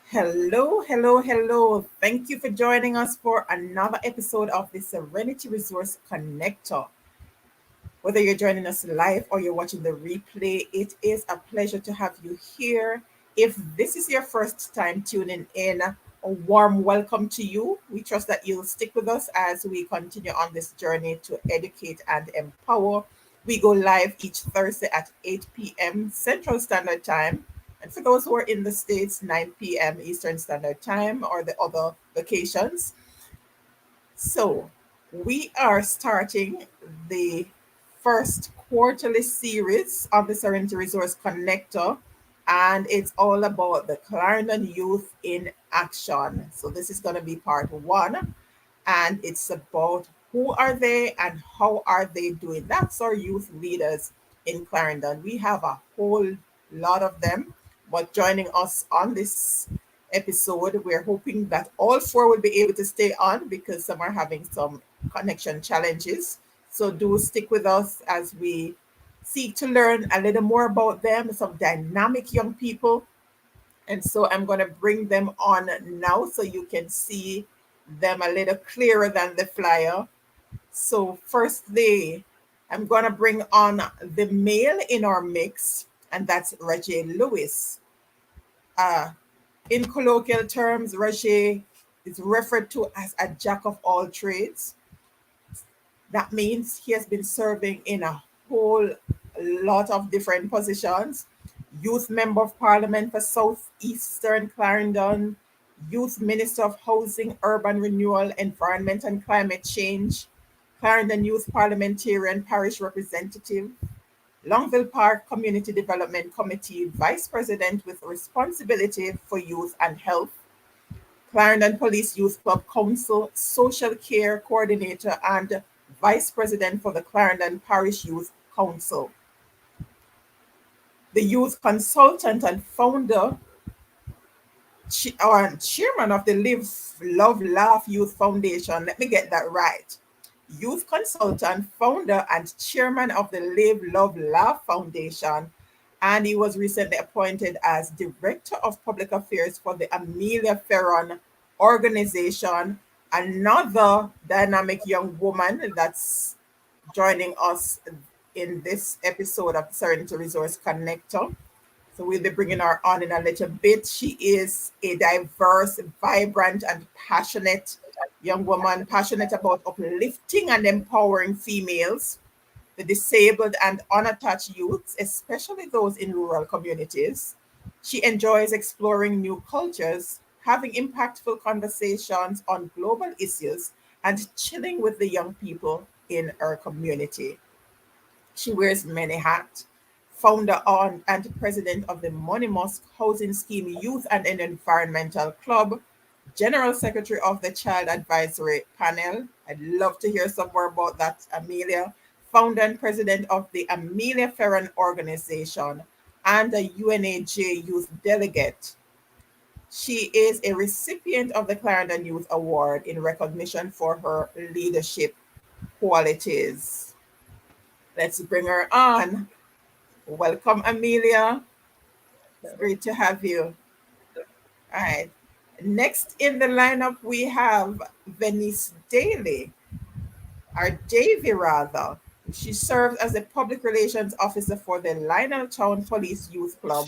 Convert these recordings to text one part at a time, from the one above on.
Hello, hello, hello. Thank you for joining us for another episode of the Serenity Resource Connector. Whether you're joining us live or you're watching the replay, it is a pleasure to have you here. If this is your first time tuning in, a warm welcome to you. We trust that you'll stick with us as we continue on this journey to educate and empower. We go live each Thursday at 8 p.m. Central Standard Time. And for those who are in the States, 9 p.m. Eastern Standard Time or the other locations. So we are starting the first quarterly series of the Serenity Resource Connector, and it's all about the Clarendon Youth in Action. So this is going to be part one, and it's about who are they and how are they doing. That's our youth leaders in Clarendon. We have a whole lot of them, but joining us on this episode, we're hoping that all four will be able to stay on because some are having some connection challenges. So do stick with us as we seek to learn a little more about them, some dynamic young people. And so I'm going to bring them on now so you can see them a little clearer than the flyer. So firstly, I'm going to bring on the male in our mix, and that's Reggie Lewis. In colloquial terms, Rajae is referred to as a jack of all trades. That means he has been serving in a whole lot of different positions. Youth Member of Parliament for Southeastern Clarendon, Youth Minister of Housing, Urban Renewal, Environment and Climate Change, Clarendon Youth Parliamentarian Parish Representative, Longville Park Community Development Committee Vice President with responsibility for youth and health, Clarendon Police Youth Club Council Social Care Coordinator and Vice President for the Clarendon Parish Youth Council, the Youth Consultant and Founder or Chairman of the Live, Love, Laugh Youth Foundation. Let me get that right. Youth Consultant, Founder, and Chairman of the Live, Love, Laugh Foundation. And he was recently appointed as Director of Public Affairs for the Amelia Ferran organization. Another dynamic young woman that's joining us in this episode of Serenity Resource Connector. So we'll be bringing her on in a little bit. She is a diverse, vibrant, and passionate young woman, passionate about uplifting and empowering females, the disabled and unattached youths, especially those in rural communities. She enjoys exploring new cultures, having impactful conversations on global issues, and chilling with the young people in her community. She wears many hats. Founder and president of the Money Musk Housing Scheme Youth and Environmental Club, General Secretary of the Child Advisory Panel. I'd love to hear some more about that, Amelia. Founder and president of the Amelia Ferran organization and a UNAJ youth delegate. She is a recipient of the Clarendon Youth Award in recognition for her leadership qualities. Let's bring her on. Welcome, Amelia. It's great to have you. All right. Next in the lineup, we have Venice Daily, or Davy rather. She serves as the public relations officer for the Lionel Town Police Youth Club,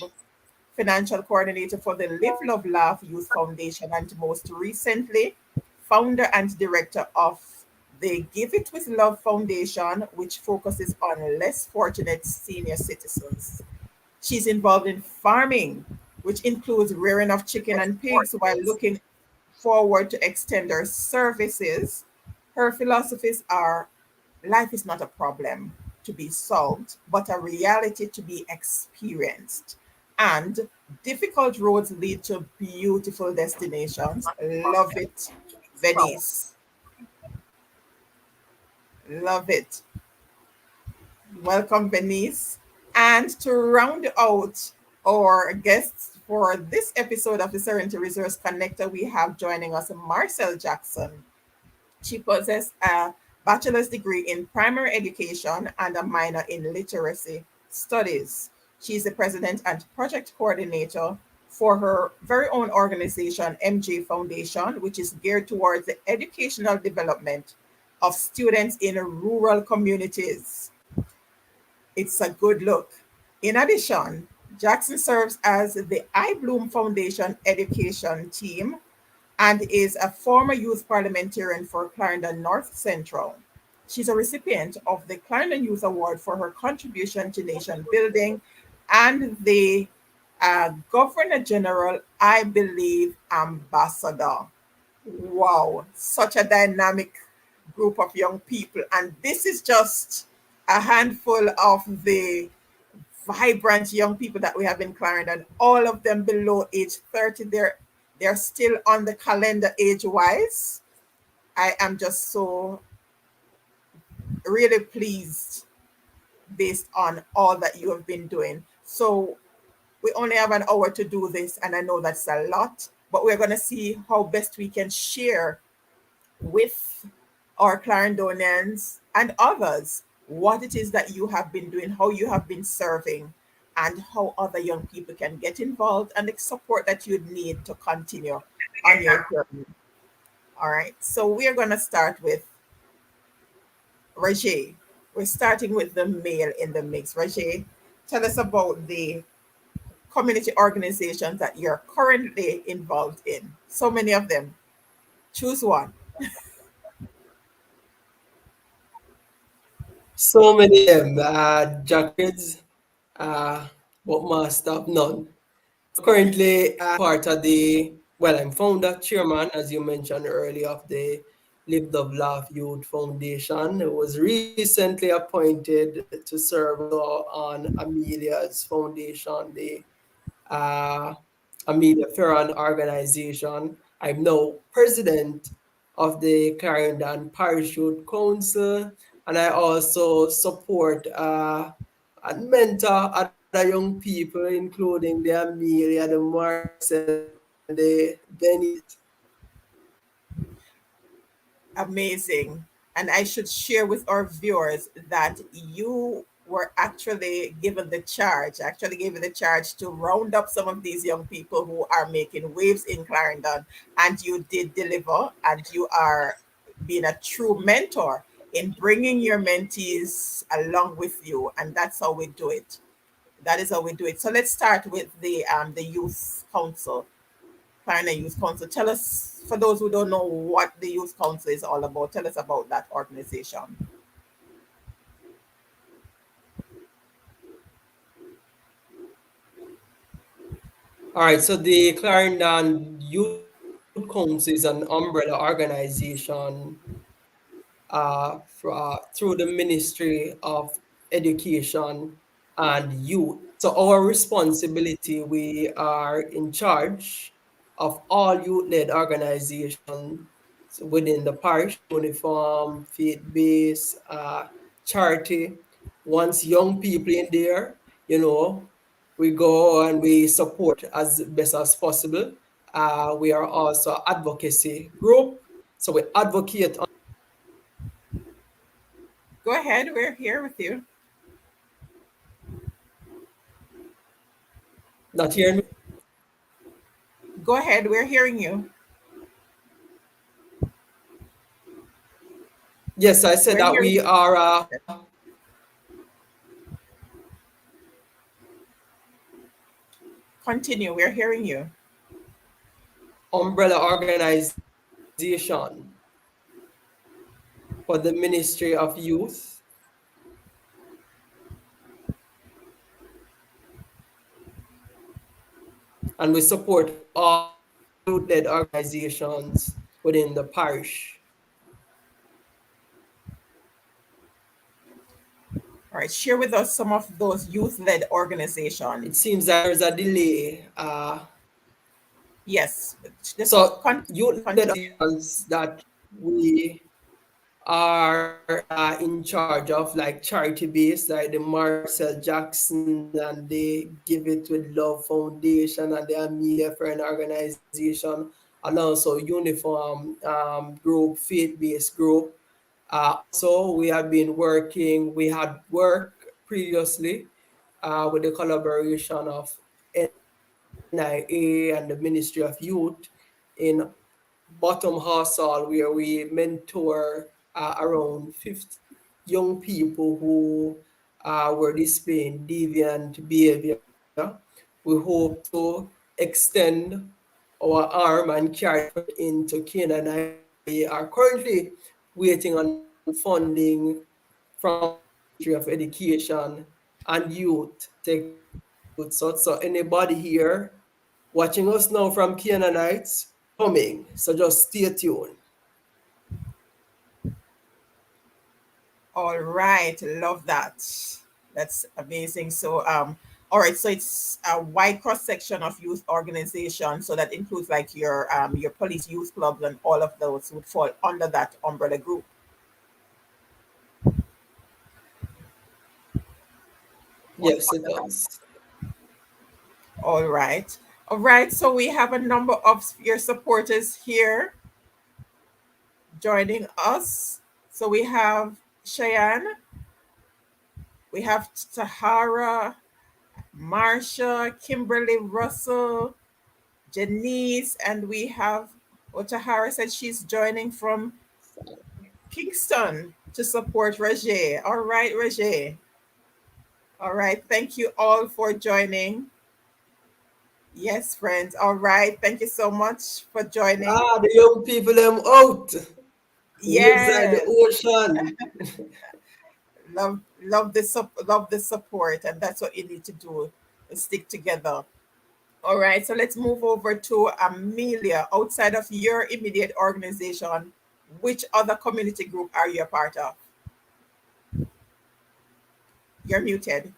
financial coordinator for the Live, Love, Laugh Youth Foundation, and most recently, founder and director of the Give It With Love Foundation, which focuses on less fortunate senior citizens. She's involved in farming, which includes rearing of chicken and pigs while looking forward to extend her services. Her philosophies are life is not a problem to be solved, but a reality to be experienced. And difficult roads lead to beautiful destinations. Love it Venice. Love it. Welcome, Venice. And to round out our guests for this episode of the Serenity Resource Connector, we have joining us Marcel Jackson. She possesses a bachelor's degree in primary education and a minor in literacy studies. She is the president and project coordinator for her very own organization, MJ Foundation, which is geared towards the educational development of students in rural communities. It's a good look. In addition, Jackson serves as the I Bloom Foundation education team and is a former youth parliamentarian for Clarendon North Central. She's a recipient of the Clarendon Youth Award for her contribution to nation building and the Governor General, I believe, Ambassador. Wow, such a dynamic group of young people. And this is just a handful of the vibrant young people that we have in Clarendon, all of them below age 30. They're still on the calendar age wise. I am just so really pleased based on all that you have been doing. So we only have an hour to do this, and I know that's a lot, but we're going to see how best we can share with our Clarendonians and others what it is that you have been doing, how you have been serving, and how other young people can get involved and the support that you need to continue on your journey. All right. So we are going to start with Rajae. We're starting with the male in the mix. Rajae, tell us about the community organizations that you're currently involved in. So many of them. Choose one. So many of them, jackets, but must have none. So currently, part of I'm founder, chairman, as you mentioned earlier, of the Live Love Laugh Youth Foundation. I was recently appointed to serve also on Amelia's foundation, the uh, Amelia Ferran organization. I'm now president of the Clarendon Parish Youth Council, and I also support and mentor other young people, including the Amelia, the Marcelle, and the Venice. Amazing. And I should share with our viewers that you were actually given the charge to round up some of these young people who are making waves in Clarendon. And you did deliver, and you are being a true mentor in bringing your mentees along with you. And that's how we do it. That is how we do it. So let's start with the youth council. Pioneer Youth Council. Tell us, for those who don't know what the Youth Council is all about, tell us about that organization. All right, so the Clarendon Youth Council is an umbrella organization through the Ministry of Education and Youth. So our responsibility, we are in charge of all youth-led organizations within the parish, uniform, faith-based, charity. Once young people in there, we go and we support as best as possible. We are also advocacy group, so we advocate. Go ahead, we're here with you. Not hearing me? Go ahead, we're hearing you. Yes, I said We're that hearing we you. are Continue, we're hearing you. umbrella organization for the Ministry of Youth, and we support all youth-led organizations within the parish. All right, share with us some of those youth led It organizations. seems that there's a delay. Yes, just So youth-led continue. organizations that we are in charge of, like charity based, like the Marcel Jackson and the Give It With Love Foundation and the Amelia Ferran organization, and also Uniform group, faith based group. Also, we have been working, we had work previously with the collaboration of NIA and the Ministry of Youth in Bottom Household, where we mentor around 50 young people who were displaying deviant behavior. We hope to extend our arm and carry it into Canada. We are currently waiting on funding from the Ministry of Education and Youth to extend to the youth. So anybody here watching us now from Canaanites, we are coming. So just stay tuned. All right, love that. That's amazing. So, all right, so it's a wide cross section of youth organization. So that includes like your police youth clubs and all of those would fall under that umbrella group. Would Yes, fall it under that. does. All right, all right. So we have a number of your supporters here joining us. So we have Cheyenne, we have Tahara, Marsha, Kimberly Russell, Janice, and we have Otahara said she's joining from Kingston to support Rajae. All right, Rajae. All right. Thank you all for joining. Yes, friends. All right. Thank you so much for joining. The young people them out. Waves like the Yes. ocean. Love the support, and that's what you need to do. Stick together. All right. So let's move over to Amelia. Outside of your immediate organization, which other community group are you a part of? You're muted.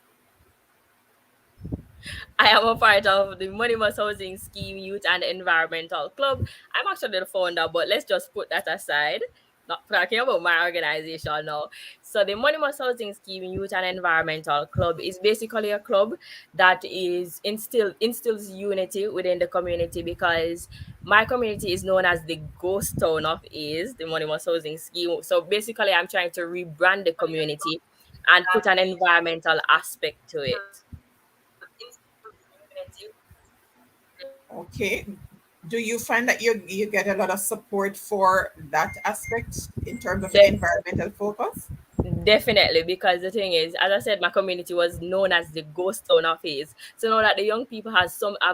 I am a part of the Money Housing Scheme Youth and Environmental Club. I'm actually the founder, but let's just put that aside. Not talking about my organization now. So the Money Housing Scheme Youth and Environmental Club is basically a club that is instills unity within the community, because my community is known as the ghost town of Is, the Money Housing Scheme. So basically I'm trying to rebrand the community and put an environmental aspect to it. Okay. Do you find that you get a lot of support for that aspect in terms of your De- environmental focus? Definitely, because the thing is, as I said, my community was known as the ghost town of Hayes. So now that the young people have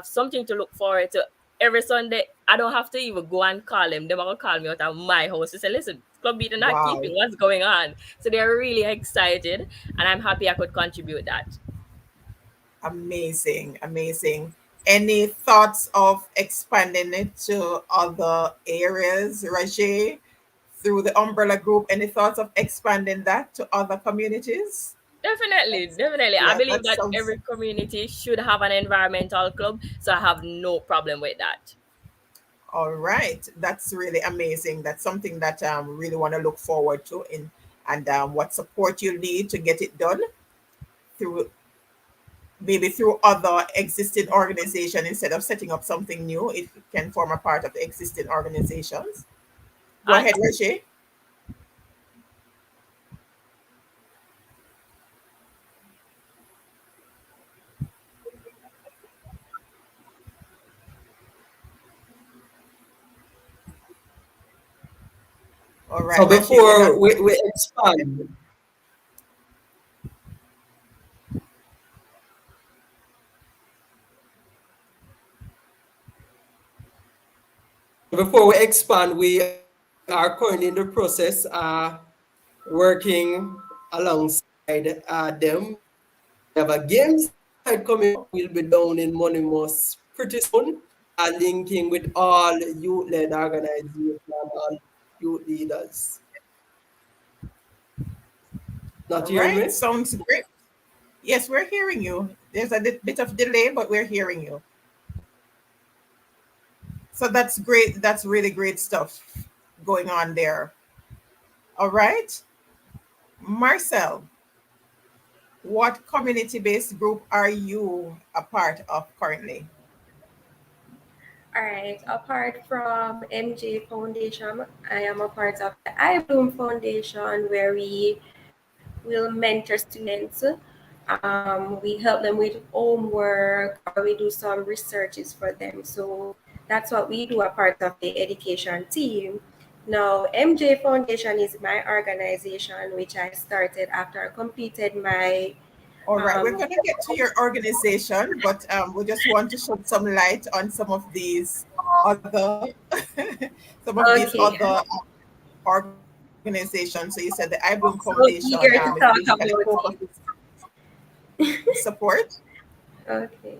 something to look forward to every Sunday, I don't have to even go and call them. They're gonna call me out of my house to say, "Listen, club beat not keeping. Wow. What's going on?" So they're really excited, and I'm happy I could contribute that. Amazing. Amazing. Any thoughts of expanding it to other areas, Rajae, through the umbrella group? Any thoughts of expanding that to other communities? Definitely, definitely. I Yeah, believe that that sounds every community should have an environmental club, so I have no problem with that. all right. That's really amazing. That's something that really want to look forward to in and what support you need to get it done through maybe through other existing organization instead of setting up something new. It can form a part of the existing organizations. Go And ahead, Rashi. All right, So Rashi, we're not. before we expand, we are currently in the process working alongside them. We have a games night coming up. We'll be down in Monimos pretty soon, linking with all youth-led organizations and all youth leaders. Not All hearing right, me? sounds great. Yes, we're hearing you. There's a bit of delay, but we're hearing you. So that's great. That's really great stuff going on there. All right. Marcel, what community based group are you a part of currently? All right. Apart from MJ Foundation, I am a part of the I Bloom Foundation, where we will mentor students. We help them with homework, or we do some researches for them. So that's what we do, a part of the education team. Now, MJ Foundation is my organization, which I started after I completed my All right, we're um, going to get to your organization, but we just want to shed some light on some of these other, some of these okay. other organizations. So you said the I Bloom Foundation So is eager to basically talk focused about it. support. Okay.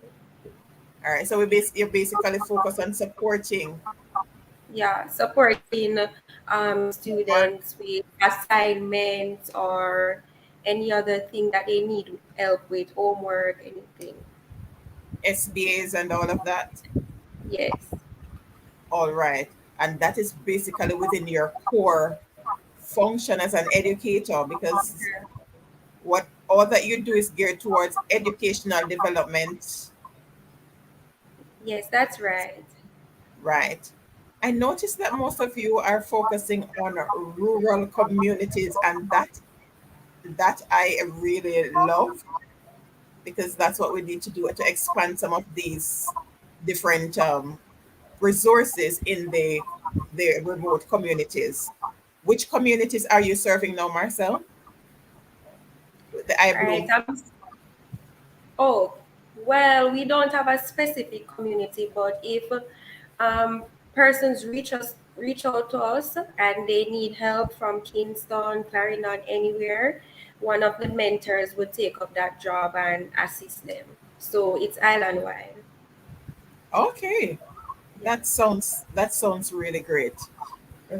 All right, so you're basically focused on supporting Yeah, supporting work, students with assignments or any other thing that they need help with, homework, anything. SBAs, and all of that. Yes. All right, and that is basically within your core function as an educator, because what all that you do is geared towards educational development, Yes, that's right. right? I noticed that most of you are focusing on rural communities, and that I really love, because that's what we need to do to expand some of these different resources in the remote communities. Which communities are you serving now, Marcel? The I All right. Bloom. Oh, well, we don't have a specific community, but if um, persons reach out to us and they need help from Kingston, Clarendon, anywhere, one of the mentors would take up that job and assist them. So it's island wide. Okay, Yeah. that sounds really great.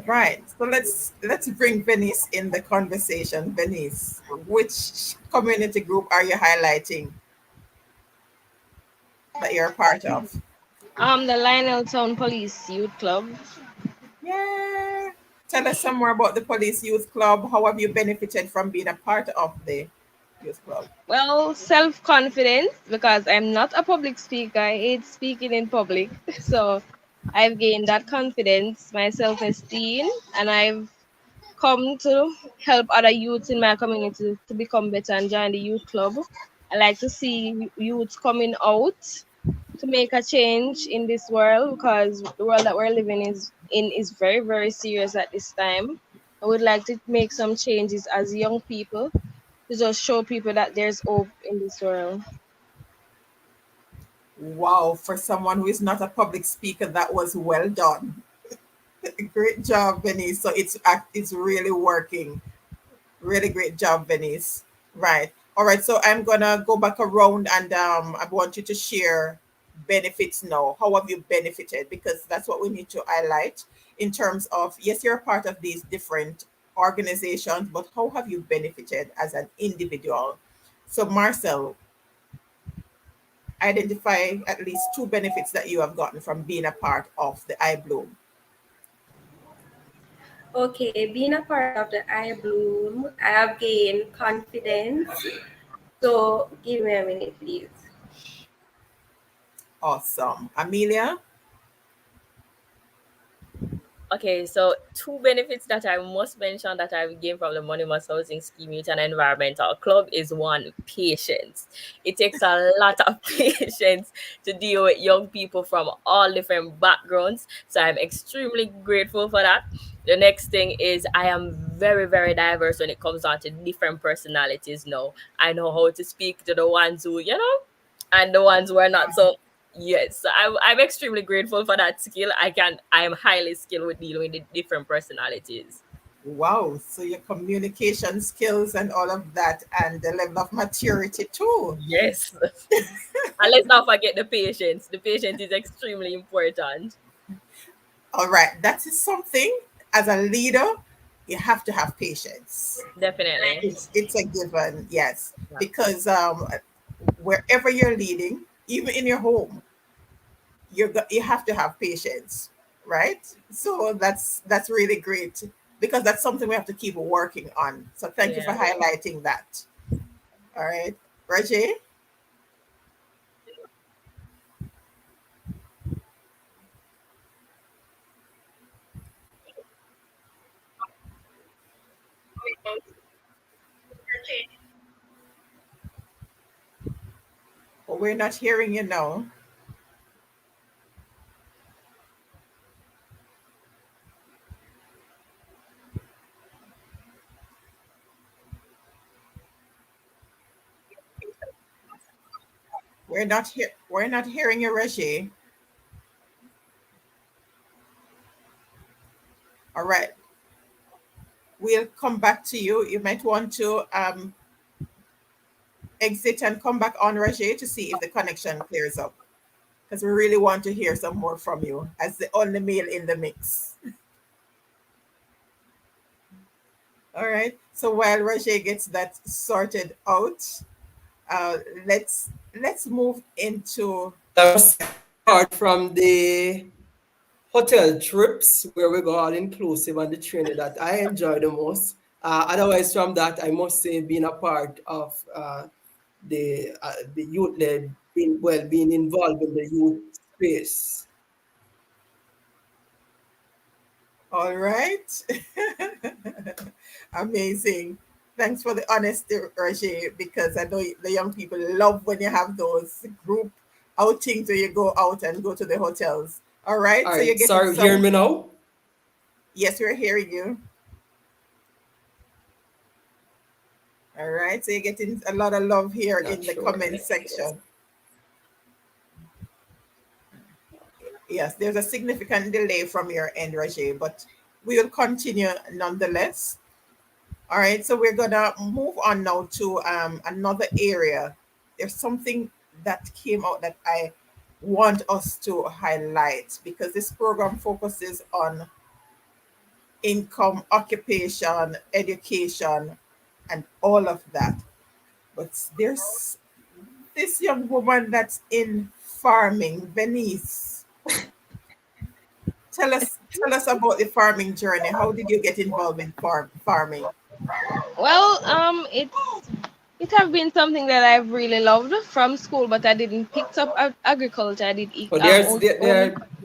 Right. So let's bring Venice in the conversation. Venice, which community group are you highlighting that you're a part of? The Lionel Town Police Youth Club. Yeah. Tell us some more about the Police Youth Club. How have you benefited from being a part of the youth club? Well, self confidence because I'm not a public speaker. I hate speaking in public. So I've gained that confidence, my self esteem, and I've come to help other youths in my community to become better and join the youth club. I like to see youths coming out to make a change in this world because the world that we're living is very, very serious at this time. I would like to make some changes as young people to just show people that there's hope in this world. Wow, for someone who is not a public speaker, that was well done. Great job, Venice. So it's really working. Really great job, Venice. Right. All right. So I'm gonna go back around, and I want you to share benefits now. How have you benefited? Because that's what we need to highlight in terms of, yes, you're a part of these different organizations, but how have you benefited as an individual? So Marcel, identify at least two benefits that you have gotten from being a part of the iBloom. Okay, being a part of the I Bloom, I have gained confidence. So give me a minute, please. Awesome. Amelia? Okay, so two benefits that I must mention that I've gained from the Anonymous Housing Scheme Youth and Environmental Club is one, patience. It takes a lot of patience to deal with young people from all different backgrounds. So I'm extremely grateful for that. The next thing is I am very, very diverse when it comes down to different personalities now. I know how to speak to the ones who, and the ones who are not so. Yes, so I'm extremely grateful for that skill. I'm highly skilled with dealing with the different personalities. Wow. So your communication skills and all of that, and the level of maturity too. Yes. And let's not forget the patience. The patience is extremely important. All right. That is something, as a leader, you have to have patience. Definitely. It's a given, yes. Yeah. Because wherever you're leading, even in your home, you have to have patience, right? So that's really great because that's something we have to keep working on. So thank you for Yeah. highlighting that. All right, Rajae. Well, we're not hearing you now. We're not hearing you, Rajae. All right, we'll come back to you. You might want to exit and come back on, Rajae, to see if the connection clears up. Because we really want to hear some more from you as the only male in the mix. All right. So while Rajae gets that sorted out, uh, let's move into. That was apart from the hotel trips where we go all inclusive and the training that I enjoy the most. Otherwise, from that, I must say being a part of the youth led, being involved in the youth space. All right. Amazing. Thanks for the honesty, Rajae, because I know the young people love when you have those group outings where you go out and go to the hotels. All right. All So you're right, getting sorry, hear some. me now? Yes, we're hearing you. All right. So you're getting a lot of love here Not in the sure. comment section. Yes, there's a significant delay from your end, Rajae, but we will continue nonetheless. All right, so we're gonna move on now to another area. There's something that came out that I want us to highlight because this program focuses on income, occupation, education, and all of that. But there's this young woman that's in farming, Venice. Tell us about the farming journey. How did you get involved in farming? Well, it have been something that I've really loved from school, but I didn't pick up agriculture. I did But there's only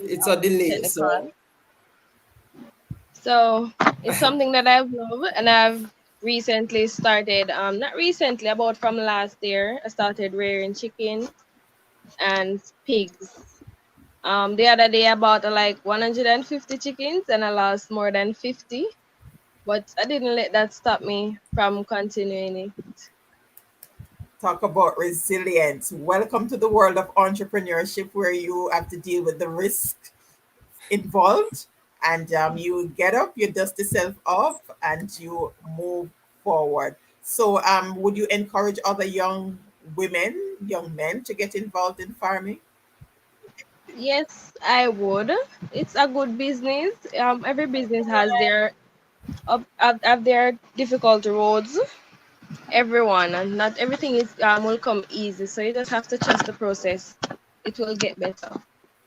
it's a delay. technical. So So it's something that I've loved, and I've recently started. Not recently, about from last year, I started rearing chickens and pigs. The other day I bought like 150 chickens, and I lost more than 50. But I didn't let that stop me from continuing it. Talk about resilience. Welcome to the world of entrepreneurship where you have to deal with the risk involved and you get up, you dust yourself off, and you move forward. So, would you encourage other young women, young men to get involved in farming? Yes, I would. It's a good business. Every business has their have their difficult roads. Everyone, and not everything is will come easy. So you just have to trust the process. It will get better.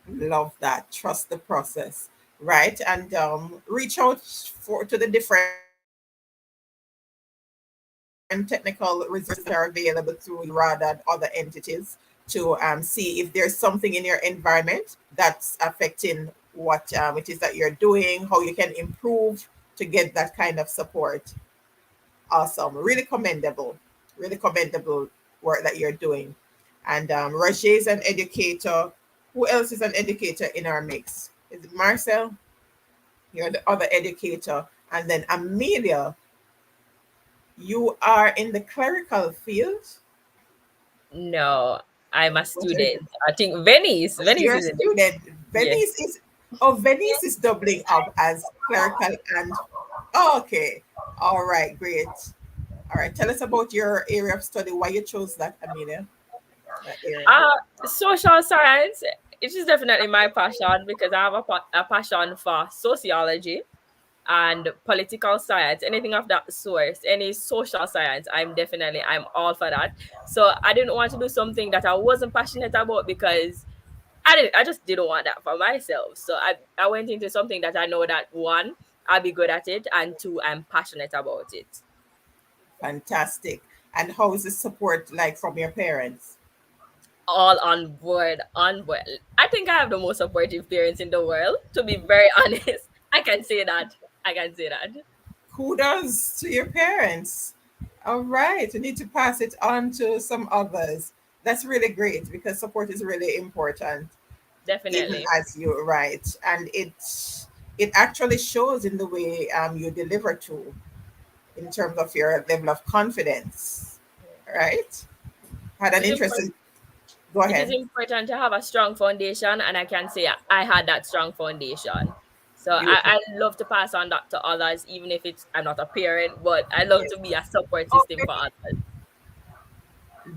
Love that. Trust the process, right? And reach out for to the different technical resources that are available through RAD and other entities to see if there's something in your environment that's affecting what it is that you're doing, how you can improve to get that kind of support. Awesome. Really commendable work that you're doing. And Rajae is an educator. Who else is an educator in our mix? Is it Marcel? You're the other educator. And then Amelia, you are in the clerical field. No, I'm a What is student. I think Venice. Venice you're a is in it. student? Yes. Venice is doubling up as clerical and okay. All right, great. All right, tell us about your area of study, why you chose that, Amelia, that area. Social science. It is definitely my passion because I have a passion for sociology and political science, anything of that source, any social science. I'm all for that. So I didn't want to do something that I wasn't passionate about because I just didn't want that for myself. So I went into something that I know that one, I'll be good at it, and two, I'm passionate about it. Fantastic. And how is the support like from your parents? All on board, on board. I think I have the most supportive parents in the world, to be very honest. I can say that. I can say that. Kudos to your parents. All right. We need to pass it on to some others. That's really great because support is really important, even Definitely. as you write. And it actually shows in the way you deliver to, in terms of your level of confidence. Right? Had It an is important. interesting go It is ahead. important to have a strong foundation, and I can say I had that strong foundation. So Beautiful. I love to pass on that to others, even if it's I'm not a parent, but I love to be a support system for others.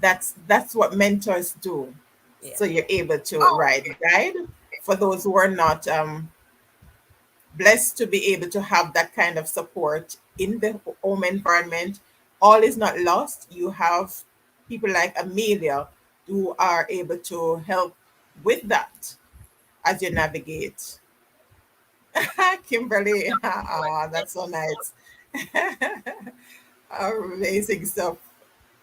That's what mentors do. Yeah. So you're able to guide for those who are not blessed to be able to have that kind of support in the home environment. All is not lost. You have people like Amelia who are able to help with that as you navigate. Kimberly, that's so nice. Amazing stuff.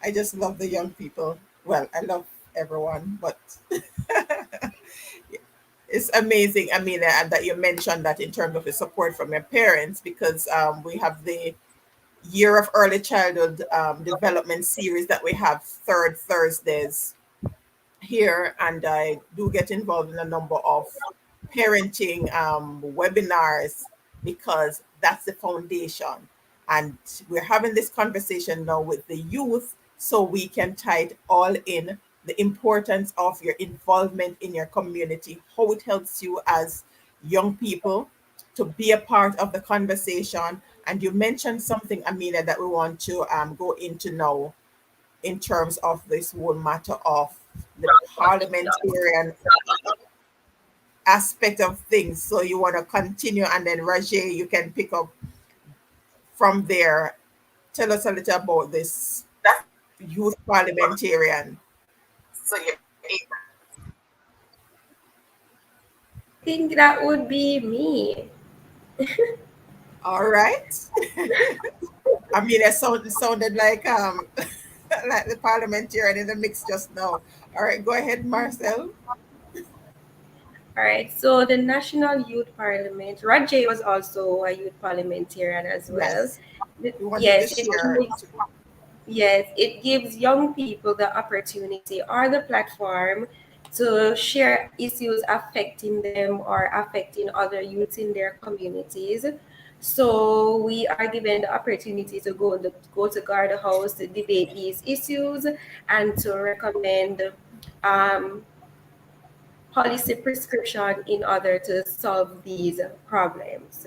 I just love the young people. Well, I love everyone, but it's amazing, Amelia, and that you mentioned that in terms of the support from your parents, because we have the Year of Early Childhood Development series that we have third Thursdays here, and I do get involved in a number of parenting webinars because that's the foundation. And we're having this conversation now with the youth so we can tie it all in the importance of your involvement in your community, how it helps you as young people to be a part of the conversation. And you mentioned something, Amelia, that we want to go into now in terms of this whole matter of the parliamentarian aspect of things. So you want to continue, and then Rajae, you can pick up from there. Tell us a little about this youth parliamentarian. I think that would be me. All right. I mean, it sounded like like the parliamentarian in the mix just now. All right, go ahead, Marcel. All right, so the National Youth Parliament, Rajae was also a youth parliamentarian as well. Yes, we wanted to Yes, it share. gives, yes, it gives young people the opportunity or the platform to share issues affecting them or affecting other youths in their communities. So we are given the opportunity to go to Garda House to debate these issues and to recommend um, policy prescription in order to solve these problems.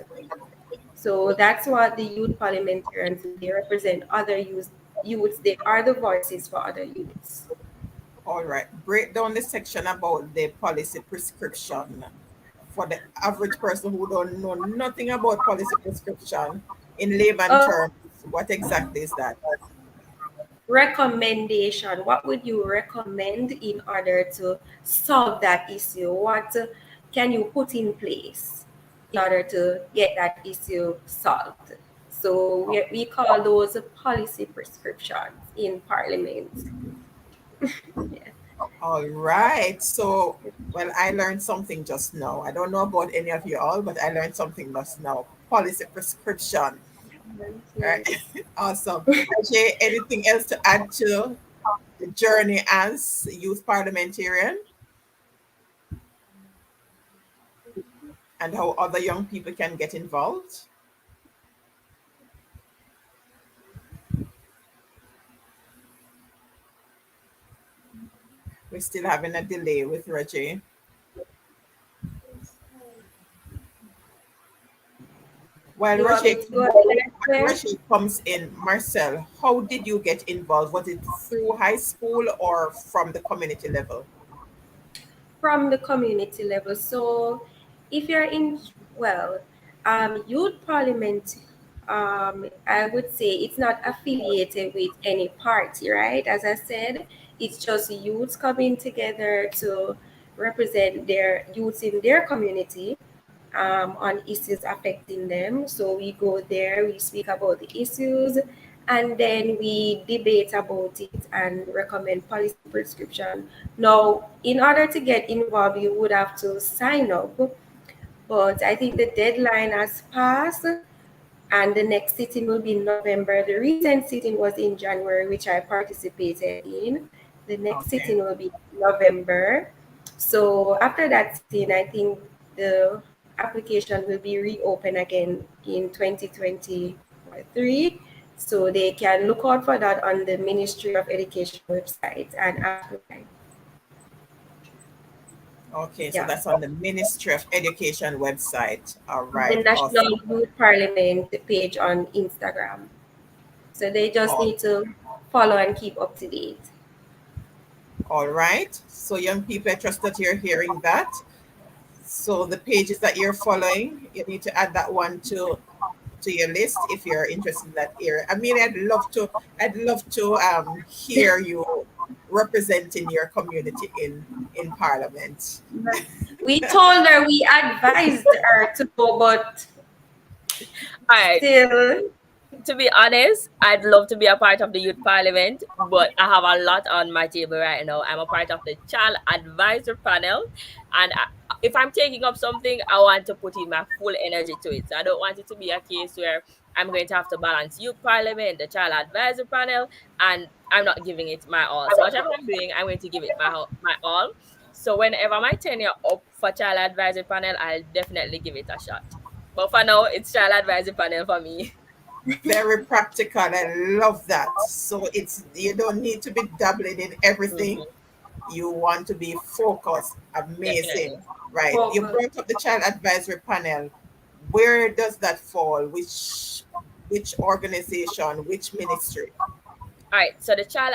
So that's what the youth parliamentarians do. They represent other youths. They are the voices for other youths. All right. Break down the section about the policy prescription for the average person who don't know nothing about policy prescription in layman Uh, terms. What exactly is that? Recommendation. What would you recommend in order to solve that issue? What can you put in place in order to get that issue solved? So we call those policy prescriptions in Parliament. Yeah. All right. So, well, I learned something just now. I don't know about any of you all, but I learned something just now. Policy prescription. All right. Yes. Awesome. Ajay, anything else to add to the journey as youth parliamentarian and how other young people can get involved? We're still having a delay with Reggie. While You want me Reggie, to go ahead while there? Reggie comes in, Marcel, how did you get involved? Was it through high school or from the community level? From the community level. So if you're in, well, youth parliament, I would say it's not affiliated with any party, right? As I said, it's just youths coming together to represent their youths in their community on issues affecting them. So we go there, we speak about the issues, and then we debate about it and recommend policy prescription. Now, in order to get involved, you would have to sign up, but I think the deadline has passed and the next sitting will be in November. The recent sitting was in January, which I participated in. The next Okay. sitting will be November. So after that sitting, I think the application will be reopened again in 2023. So they can look out for that on the Ministry of Education website and apply. Okay, so Yeah. that's on the Ministry of Education website. All The right, National awesome. Youth Parliament page on Instagram. So they just All, need to follow and keep up to date. all right. So, young people, I trust that you're hearing that. So, the pages that you're following, you need to add that one to your list if you're interested in that area. I mean, I'd love to hear you representing your community in Parliament. We told her, we advised her to go, but All right. still, To be honest, I'd love to be a part of the youth parliament, but I have a lot on my table right now. I'm a part of the child advisor panel, and if I'm taking up something, I want to put in my full energy to it. So I don't want it to be a case where I'm going to have to balance youth parliament, the child advisor panel, and I'm not giving it my all. So whatever I'm doing, I'm going to give it my all. So whenever my tenure up for child advisor panel, I'll definitely give it a shot. But for now, it's child advisor panel for me. Very practical. I love that. So it's you don't need to be dabbling in everything. Mhm. You want to be focused. Definitely. Amazing. Right. You focus. brought up the child advisory panel. Where does that fall? Which organization? Which ministry? All right. So the Child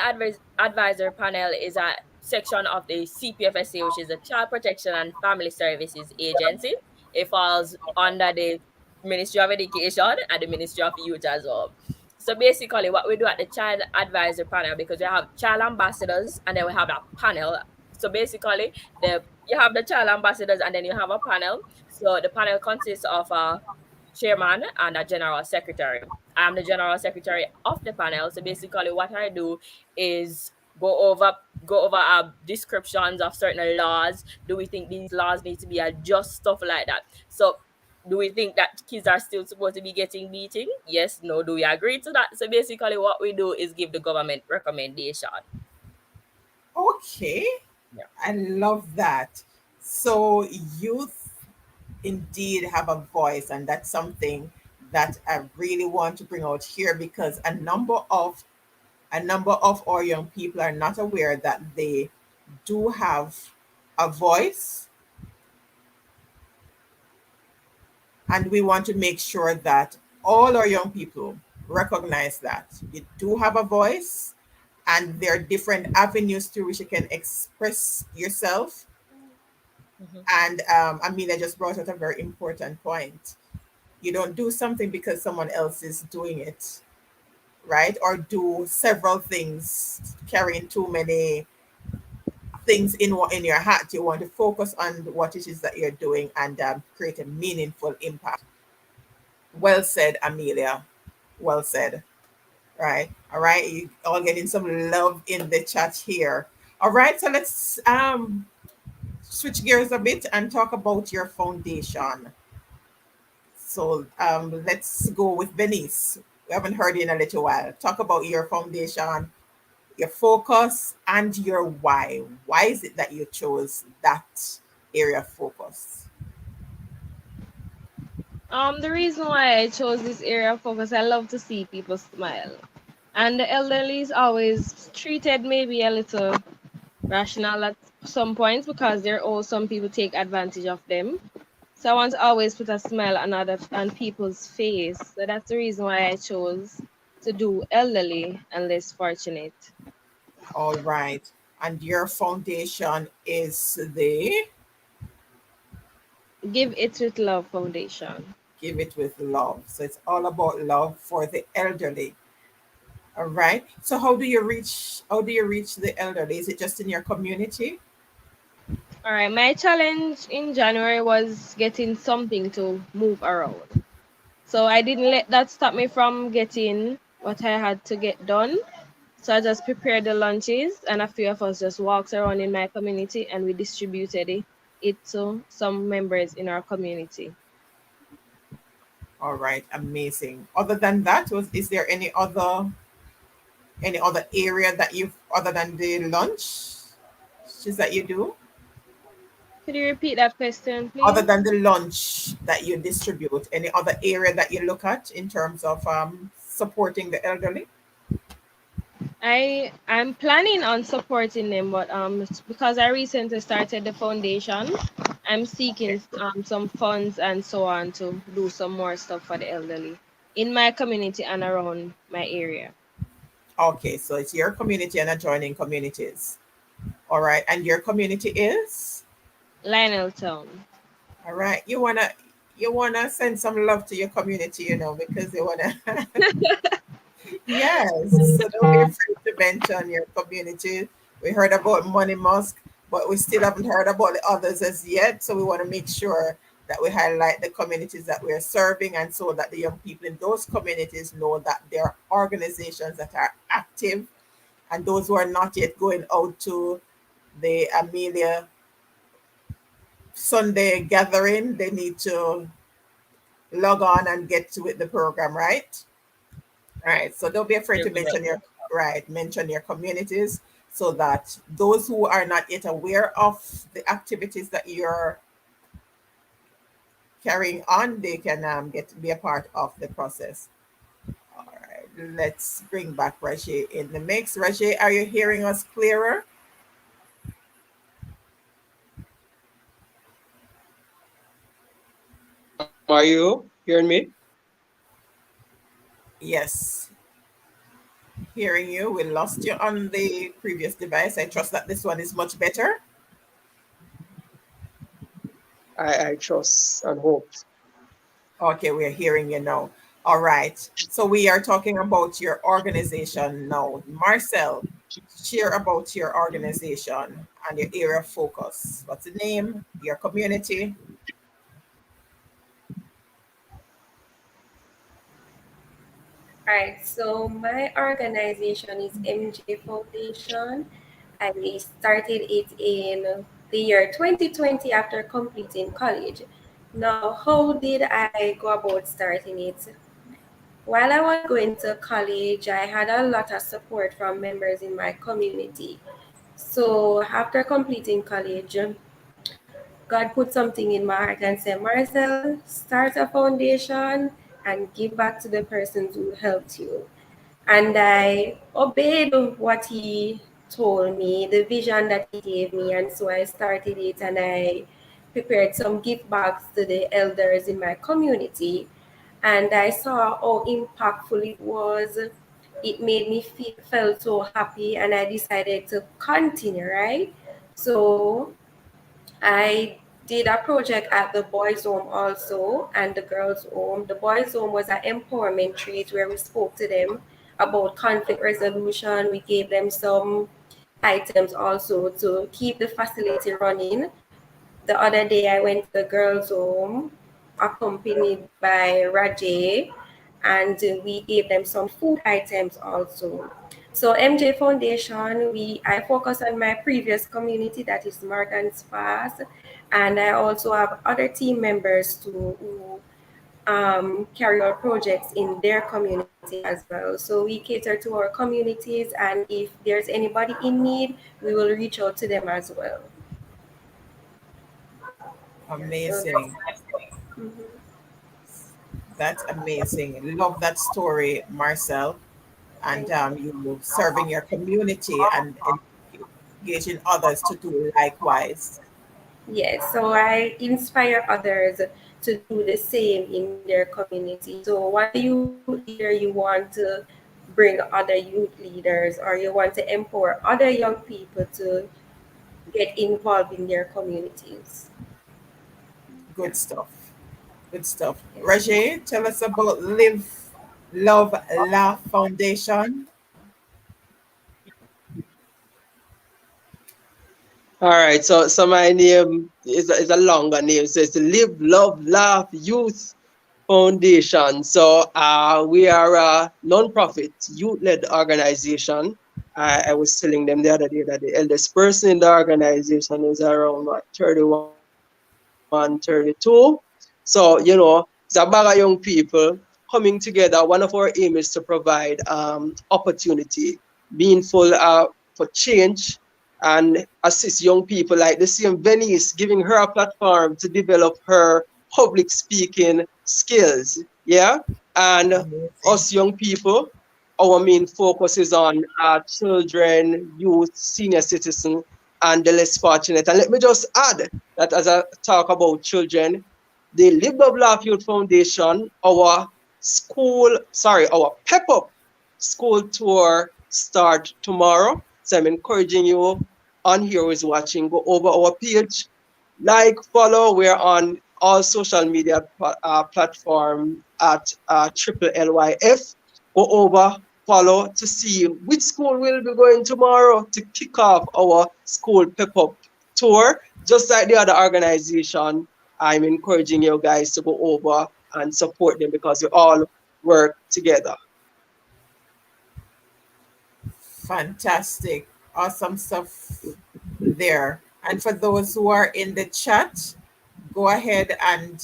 Advisor Panel is a section of the CPFSA, which is the Child Protection and Family Services Agency. It falls under the Ministry of Education and the Ministry of Youth as well. So basically, what we do at the Child Advisor Panel, because we have child ambassadors and then we have a panel. So basically, the you have the child ambassadors and then you have a panel. So the panel consists of a chairman and a general secretary. I'm the general secretary of the panel. So basically, what I do is go over descriptions of certain laws. Do we think these laws need to be adjusted? Stuff like that. So do we think that kids are still supposed to be getting beating? Yes, no. Do we agree to that? So basically, what we do is give the government recommendation. Okay. Yeah. I love that. So youth indeed have a voice, and that's something that I really want to bring out here because a number of our young people are not aware that they do have a voice, and we want to make sure that all our young people recognize that you do have a voice, and there are different avenues through which you can express yourself. Mhm. And Amelia just brought out a very important point. You don't do something because someone else is doing it, right? Or do several things, carrying too many things in your hat. You want to focus on what it is that you're doing and create a meaningful impact. Well said, Amelia. Well said. Right. All right. You all getting some love in the chat here. All right. So let's switch gears a bit and talk about your foundation. So let's go with Venice. We haven't heard you in a little while. Talk about your foundation, your focus, and your why. Why is it that you chose that area of focus? The reason why I chose this area of focus, I love to see people smile. And the elderly is always treated maybe a little rational at some points because they're old. Some people take advantage of them. So I want to always put a smile on people's face. So that's the reason why I chose to do elderly and less fortunate. All right. And your foundation is the Give It With Love Foundation. Give It With Love. So it's all about love for the elderly. All right. So how do you reach the elderly? Is it just in your community? All right, my challenge in January was getting something to move around. So I didn't let that stop me from getting what I had to get done. So I just prepared the lunches, and a few of us just walked around in my community and we distributed it to some members in our community. All right, amazing. Other than that, is there any other area that you've other than the lunch that you do? Could you repeat that question, Other please? than the lunch that you distribute, any other area that you look at in terms of supporting the elderly? I'm planning on supporting them, but because I recently started the foundation, I'm Okay. seeking some funds and so on to do some more stuff for the elderly in my community and around my area. Okay, so it's your community and adjoining communities. All right, and your community is? Lionel Town. All right. You wanna send some love to your community, because they wanna. Yes. So don't be afraid to mention your community. We heard about Money Musk, but we still haven't heard about the others as yet. So we want to make sure that we highlight the communities that we're serving, and so that the young people in those communities know that there are organizations that are active, and those who are not yet going out to the Amelia Sunday gathering, they need to log on and get to it, the program, right? Right. So don't be afraid to mention Definitely. your communities, so that those who are not yet aware of the activities that you're carrying on, they can get to be a part of the process. All right. Let's bring back Rajae in the mix. Rajae, are you hearing us clearer? Are you hearing me? Yes, hearing you. We lost you on the previous device. I trust that this one is much better. I trust and hope. Okay, we're hearing you now. All right. So we are talking about your organization now. Marcel, share about your organization and your area of focus. What's the name? Your community? Alright, so my organization is MJ Foundation. I started it in the year 2020 after completing college. Now, how did I go about starting it? While I was going to college, I had a lot of support from members in my community. So after completing college, God put something in my heart and said, Marcel, start a foundation and give back to the persons who helped you. And I obeyed what he told me, the vision that he gave me. And so I started it, and I prepared some gift bags to the elders in my community. And I saw how impactful it was. It made me felt so happy, and I decided to continue, right? So I did a project at the boys' home also and the girls' home. The boys' home was an empowerment treat where we spoke to them about conflict resolution. We gave them some items also to keep the facility running. The other day I went to the girls' home accompanied by Rajae, and we gave them some food items also. So MJ Foundation, I focus on my previous community, that is Morgan's Fast, and I also have other team members too who carry out projects in their community as well. So we cater to our communities, and if there's anybody in need, we will reach out to them as well. So that's Amazing. Mhm. That's amazing. Love that story, Marcel. And Thank you. you serving your community and engaging others to do likewise. Yes, so I inspire others to do the same in their community. So, what youth leader you want to bring other youth leaders, or you want to empower other young people to get involved in their communities. Yeah. Good stuff. Good stuff. Yes. Rajae, tell us about Live, Love, Laugh Foundation. All right, so my name is a longer name. So it's the Live, Love, Laugh Youth Foundation. So we are a non-profit youth-led organization. I was telling them the other day that the eldest person in the organization is around what, 31, 32. So, it's a bag of young people coming together. One of our aim is to provide opportunity, meaningful for change, and assist young people like the same Venice, giving her a platform to develop her public speaking skills. Yeah. And Amazing. us young people, our main focus is on children, youth, senior citizens, and the less fortunate. And let me just add that as I talk about children, the Live Love Laugh Youth Foundation, our Pep Up school tour start tomorrow. So I'm encouraging you on here who is watching, go over our page, like, follow. We're on all social media platform at Triple LYF. Go over, follow to see which school we'll be going tomorrow to kick off our school pep up tour. Just like the other organization, I'm encouraging you guys to go over and support them because we all work together. Fantastic. Awesome stuff there. And for those who are in the chat, go ahead and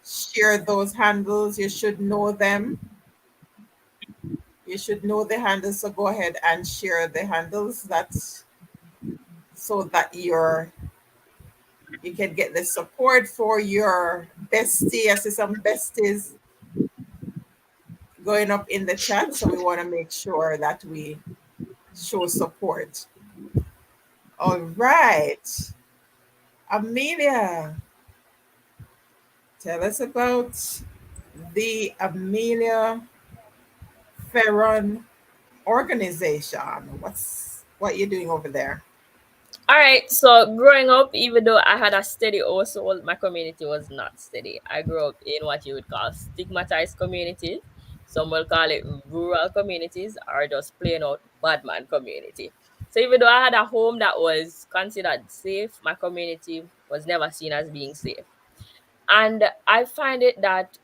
share those handles. You should know them. You should know the handles. So go ahead and share the handles. That's so that you can get the support for your bestie. I see some besties going up in the chat. So we want to make sure that we show support. All right. Amelia, tell us about the Amelia Ferran organization. What you're doing over there? All right. So growing up, even though I had a steady household, my community was not steady. I grew up in what you would call stigmatized communities. Some will call it rural communities or just plain out bad man community. So even though I had a home that was considered safe, my community was never seen as being safe. And I find it that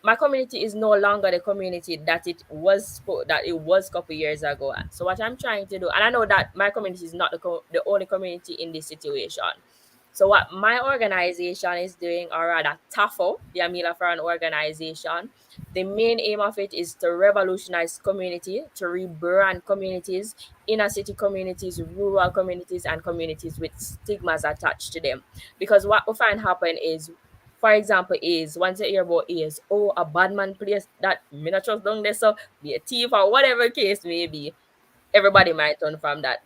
my community is no longer the community that it was a couple years ago. So what I'm trying to do, and I know that my community is not the only community in this situation. So what my organization is doing, or rather TAFO, the Amelia Ferran organization, the main aim of it is to revolutionize community, to rebrand communities, inner city communities, rural communities, and communities with stigmas attached to them. Because what we find happen is, for example, is once you hear about is, oh, a bad man place that me not trust down there, so be a thief or whatever case may be, everybody might turn from that.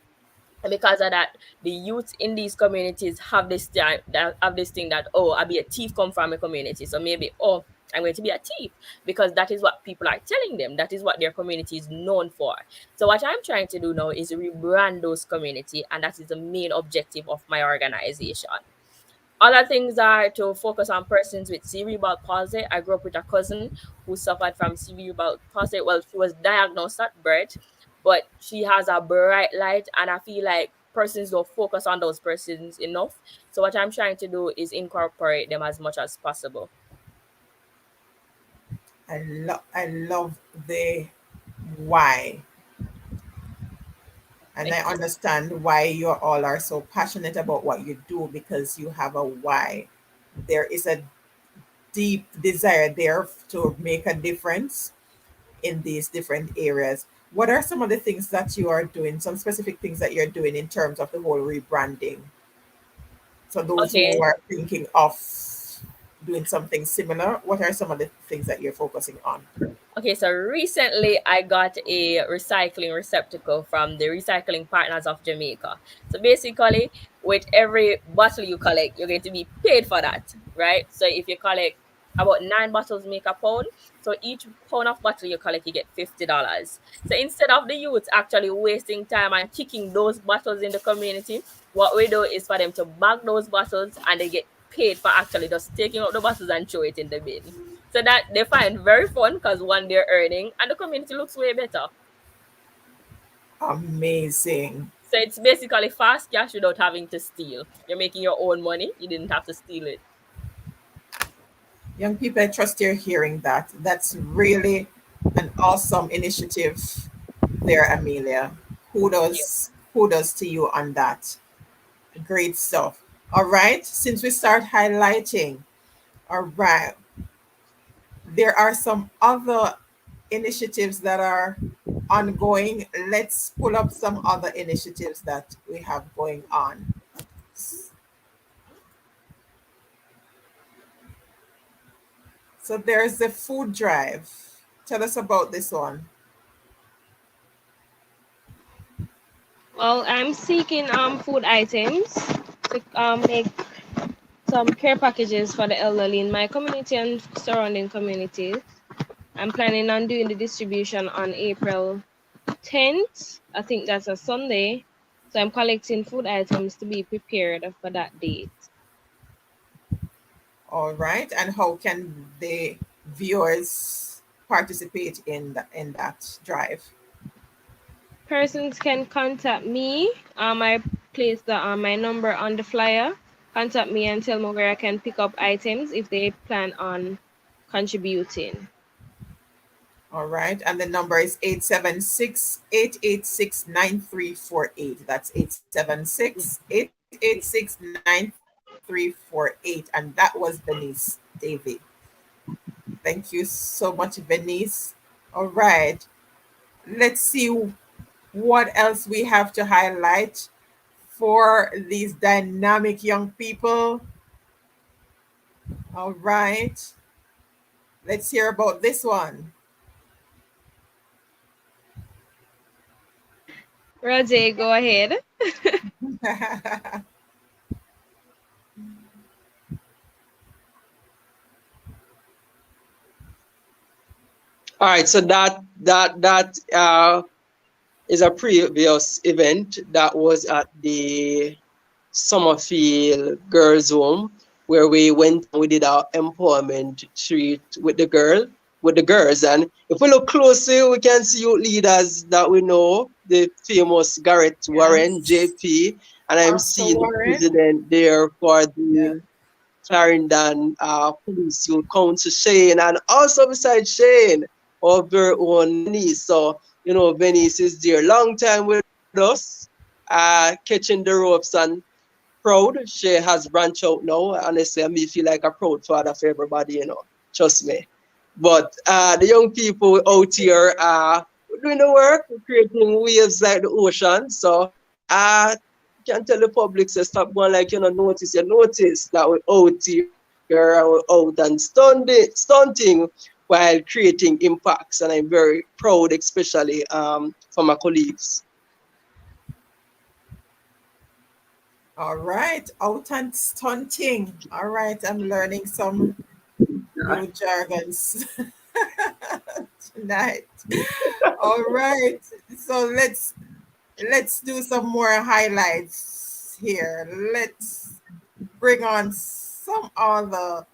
And because of that, the youth in these communities have this thing that, oh, I'll be a thief come from a community. So maybe, oh, I'm going to be a thief, because that is what people are telling them. That is what their community is known for. So what I'm trying to do now is rebrand those community, and that is the main objective of my organization. Other things are to focus on persons with cerebral palsy. I grew up with a cousin who suffered from cerebral palsy. Well, she was diagnosed at birth, but she has a bright light, and I feel like persons don't focus on those persons enough. So what I'm trying to do is incorporate them as much as possible. I love the why. And I understand why you all are so passionate about what you do, because you have a why. There is a deep desire there to make a difference in these different areas. What are some of the things that you are doing, some specific things that you're doing in terms of the whole rebranding? So, those who Okay. are thinking of doing something similar, what are some of the things that you're focusing on? Okay, so recently I got a recycling receptacle from the Recycling Partners of Jamaica. So basically, with every bottle you collect, you're going to be paid for that, right? So if you collect about 9 bottles make a pound, so each pound of bottle you collect, you get $50. So instead of the youth actually wasting time and kicking those bottles in the community, what we do is for them to bag those bottles, and they get paid for actually just taking out the bottles and throw it in the bin. So that they find very fun, because one, they're earning, and the community looks way better. Amazing. So it's basically fast cash without having to steal. You're making your own money. You didn't have to steal it. Young people, I trust you're hearing that. That's really an awesome initiative there, Amelia. Yeah. Kudos to you on that. Great stuff. All right, since we start highlighting, all right, there are some other initiatives that are ongoing. Let's pull up some other initiatives that we have going on. So there's the food drive. Tell us about this one. Well, I'm seeking food items to make some care packages for the elderly in my community and surrounding communities. I'm planning on doing the distribution on April 10th. I think that's a Sunday. So I'm collecting food items to be prepared for that date. All right, and how can the viewers participate in that drive? Persons can contact me. I place my number on the flyer. Contact me and tell me where I can pick up items if they plan on contributing. All right, and the number is 876-886-9348. That's 876-886-9348. And that was Venice Davy. Thank you so much, Venice. All right, let's see what else we have to highlight for these dynamic young people. All right, let's hear about this one. Rajae, go ahead. All right, so that is a previous event that was at the Summerfield Girls' Home, where we went and we did our empowerment treat with the girls. And if we look closely, we can see youth leaders that we know, the famous Garrett Warren, Yes. JP, and I'm Marcel seeing the Warren. president there for Yeah. the Clarendon Police Youth Council, Shane, and also beside Shane, our very own Venice. So, Venice is there. Long time with us, catching the ropes and proud. She has branched out now. Honestly, I me feel like a proud father for everybody, Trust me. But the young people out here doing the work, creating waves like the ocean. So can tell the public to stop going like notice. You notice that we're out here and we're out and stunting while creating impacts. And I'm very proud, especially for my colleagues. All right, out and stunting. All right, I'm learning some new jargons tonight. All right, so let's do some more highlights here. Let's bring on some other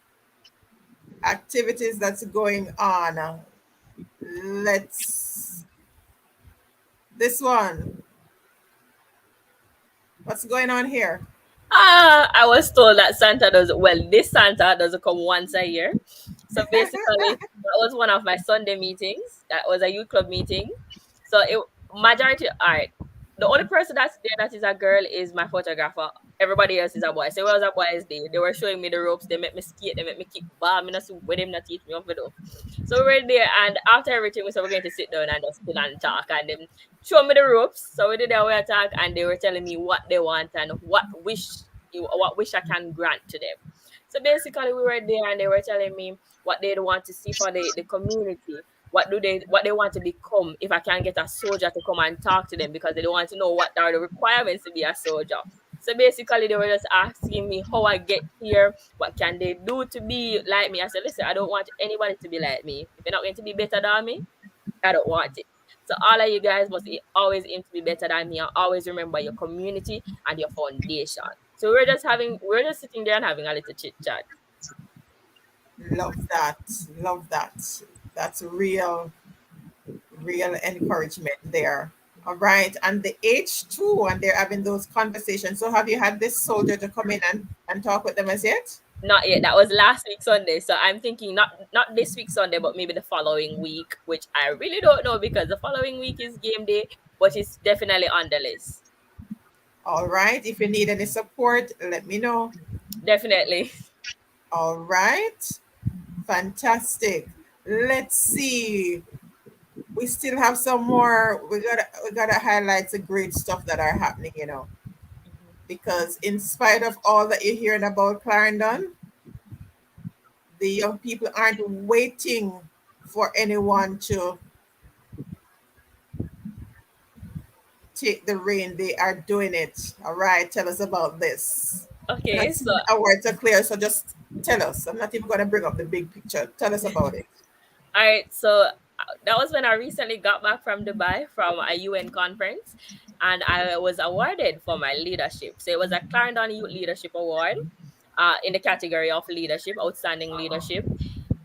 activities that's going on. Let's this one. What's going on here? I was told that this Santa doesn't come once a year. So basically, that was one of my Sunday meetings. That was a youth club meeting. So all right. The only person that's there that is a girl is my photographer. Everybody else is a boy. So it was a boys' day. They were showing me the ropes. They make me skate. They make me kick ball. Me not see where them not teach me off the door. So we were there, and after everything, we said we're going to sit down and just chill and talk. And them show me the ropes. So we did our talk, and they were telling me what they want and what wish I can grant to them. So basically, we were there, and they were telling me what they want to see for the community. What they want to become if I can get a soldier to come and talk to them, because they don't want to know what are the requirements to be a soldier. So basically, they were just asking me how I get here, what can they do to be like me. I said, listen, I don't want anybody to be like me. If you're not going to be better than me, I don't want it. So all of you guys must always aim to be better than me, and always remember your community and your foundation. So we're just sitting there and having a little chit chat. Love that. Love that. That's real encouragement there. All right. And the H2, and they're having those conversations. So have you had this soldier to come in and talk with them as yet? Not yet. That was last week Sunday. So I'm thinking not this week Sunday, but maybe the following week, which I really don't know because the following week is game day, but it's definitely on the list. All right. If you need any support, let me know. Definitely. All right. Fantastic. Let's see. We still have some more. We gotta highlight the great stuff that are happening, because in spite of all that you're hearing about Clarendon, the young people aren't waiting for anyone to take the reign. They are doing it. All right, tell us about this. We're Okay, not so seeing our words are clear, so just tell us. I'm not even going to bring up the big picture. Tell us about it. all right, so that was when I recently got back from Dubai from a UN conference, and I was awarded for my leadership. So it was a Clarendon Youth Leadership Award, in the category of leadership, outstanding leadership.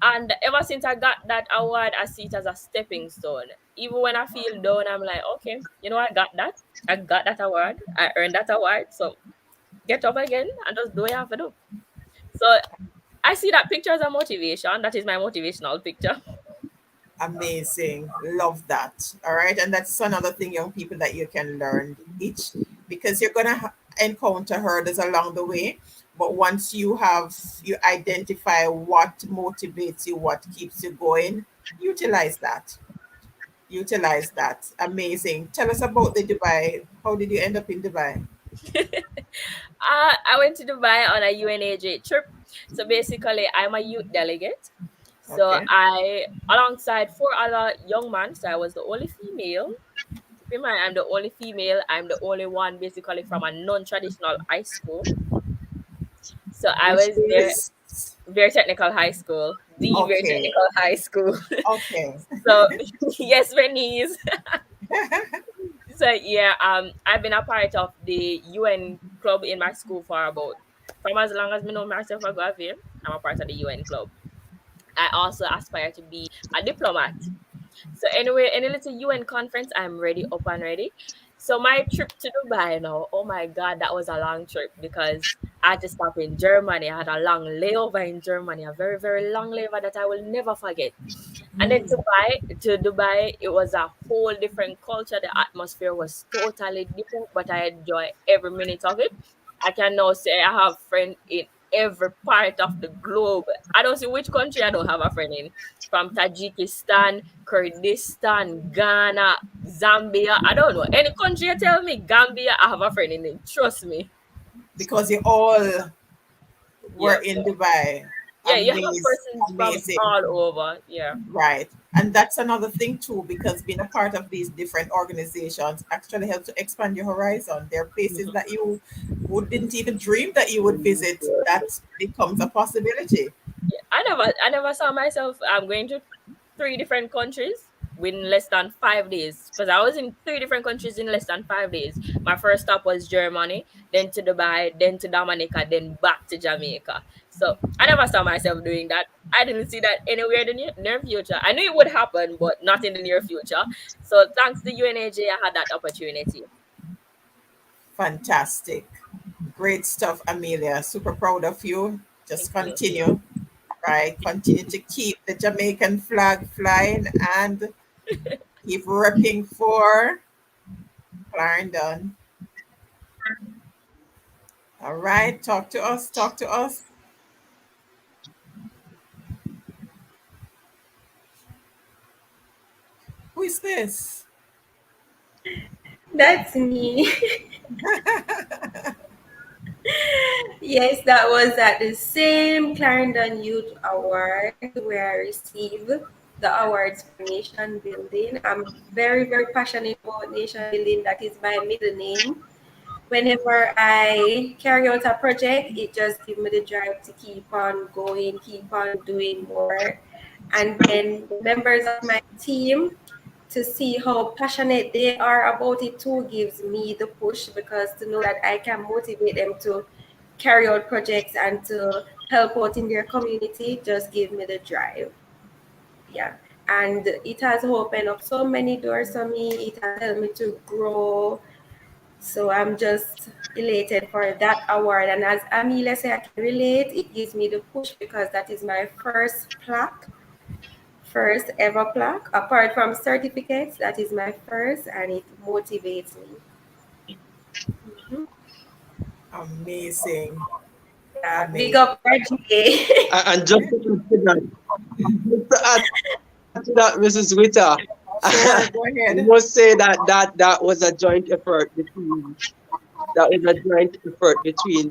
And ever since I got that award, I see it as a stepping stone. Even when I feel down, I'm like, okay, you know, I got that. I got that award. I earned that award. So get up again and just do what you have to do. So I see that picture as a motivation. That is my motivational picture. Amazing. Love that. All right. And that's another thing, young people, that you can learn each, because you're going to encounter hurdles along the way. But once you identify what motivates you, what keeps you going, utilize that. Utilize that. Amazing. Tell us about the Dubai. How did you end up in Dubai? I went to Dubai on a UNAJ trip. So basically, I'm a youth delegate. So Okay. I, alongside four other young men, so I was the only female. Keep in mind, I'm the only female. I'm the only one basically from a non-traditional high school. So I Which was there, is very technical high school, the very okay. technical high school. Okay. So yes, Venice. So yeah, I've been a part of the UN club in my school for about from as long as me know myself I got here. I'm a part of the UN club. I also aspire to be a diplomat. So anyway, any little UN conference, I'm ready, up and ready. So my trip to Dubai now, oh my God, that was a long trip because I had to stop in Germany. I had a long layover in Germany, a very, very long layover that I will never forget. And then to Dubai, it was a whole different culture. The atmosphere was totally different, but I enjoy every minute of it. I can now say I have friends in every part of the globe. I don't see which country I don't have a friend in. From Tajikistan, Kurdistan, Ghana, Zambia. I don't know. Any country you tell me, Gambia, I have a friend in it. Trust me. Because you all were Yeah. in Dubai. Yeah, you have Amazing. persons from Amazing. all over. Yeah. Right. And that's another thing too, because being a part of these different organizations actually helps to expand your horizon. There are places Mhm. that you wouldn't even dream that you would visit. That becomes a possibility. Yeah, I never saw myself going to three different countries within less than 5 days because I was in three different countries in less than 5 days. My first stop was Germany, then to Dubai, then to Dominica, then back to Jamaica. So I never saw myself doing that. I didn't see that anywhere in the near future. I knew it would happen, but not in the near future. So thanks to UNAJ, I had that opportunity. Fantastic. Great stuff, Amelia. Super proud of you. Thank Just you. continue. Right. Continue to keep the Jamaican flag flying and keep repping for Clarendon. All right. Talk to us. Talk to us. Who is this? That's me. Yes, that was at the same Clarendon Youth Awards where I received the awards for nation building. I'm very, very passionate about nation building. That is my middle name. Whenever I carry out a project, it just gives me the drive to keep on going, keep on doing more. And then the members of my team, to see how passionate they are about it too, gives me the push, because to know that I can motivate them to carry out projects and to help out in their community just give me the drive. Yeah. and it has opened up so many doors for me. It has helped me to grow. So I'm just elated for that award. And as Amelia said, I can relate. It gives me the push because that is my first plaque, first ever plaque. Apart from certificates, that is my first, and it motivates me. Amazing. Yeah, big Amazing. up Reggie. And just to add to that, Mrs. Witter, I Sure, go ahead. must say that was a joint effort between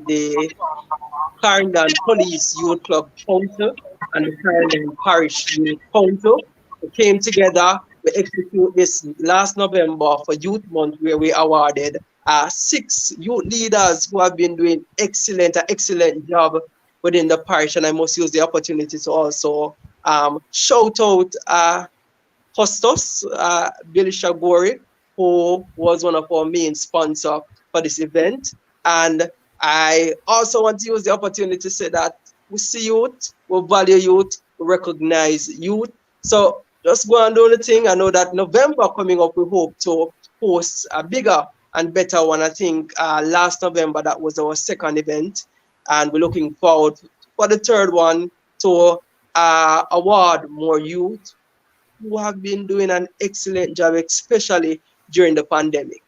the Clarendon Police Youth Club Council and the Clarendon Parish Youth Council. We came together. We execute this last November for Youth Month, where we awarded 6 youth leaders who have been doing excellent job within the parish. And I must use the opportunity to also shout out Hostos, Billy Sha-Gore, who was one of our main sponsors for this event. And I also want to use the opportunity to say that we see youth, we value youth, we recognize youth. So just go and do the thing. I know that November coming up, we hope to host a bigger and better one. I think last November, that was our second event. And we're looking forward for the third one to award more youth who have been doing an excellent job, especially during the pandemic.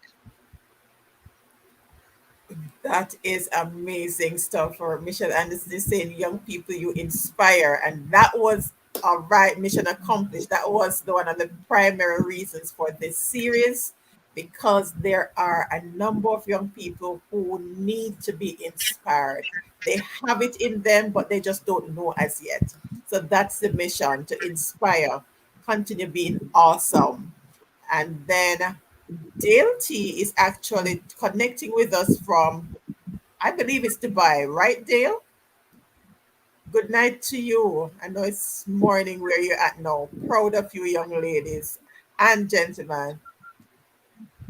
That is amazing stuff for Michelle Anderson is saying young people you inspire. And that was all right, mission accomplished. That was one of the primary reasons for this series because there are a number of young people who need to be inspired. They have it in them, but they just don't know as yet. So that's the mission to inspire, continue being awesome. And then Dale T is actually connecting with us from, I believe it's Dubai, right, Dale? Good night to you. I know it's morning where you're at now. Proud of you, young ladies and gentlemen.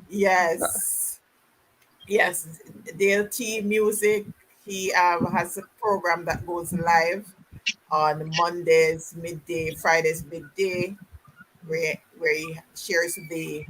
Yes, yes. Dale T Music. He has a program that goes live on Mondays midday, Fridays midday, where he shares the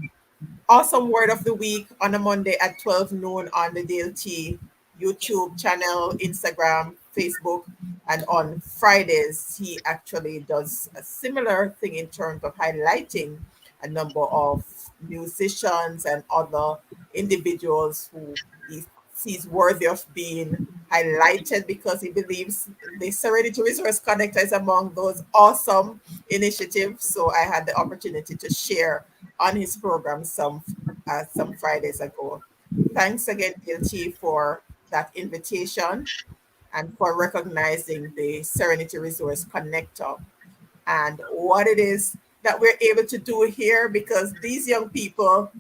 awesome word of the week on a Monday at 12 noon on the DLT YouTube channel, Instagram, Facebook, and on Fridays he actually does a similar thing in terms of highlighting a number of musicians and other individuals who he sees worthy of being highlighted because he believes the Serenity Resource Connector is among those awesome initiatives. So I had the opportunity to share on his program some Fridays ago. Thanks again, Gilchi, for that invitation and for recognizing the Serenity Resource Connector and what it is that we're able to do here because these young people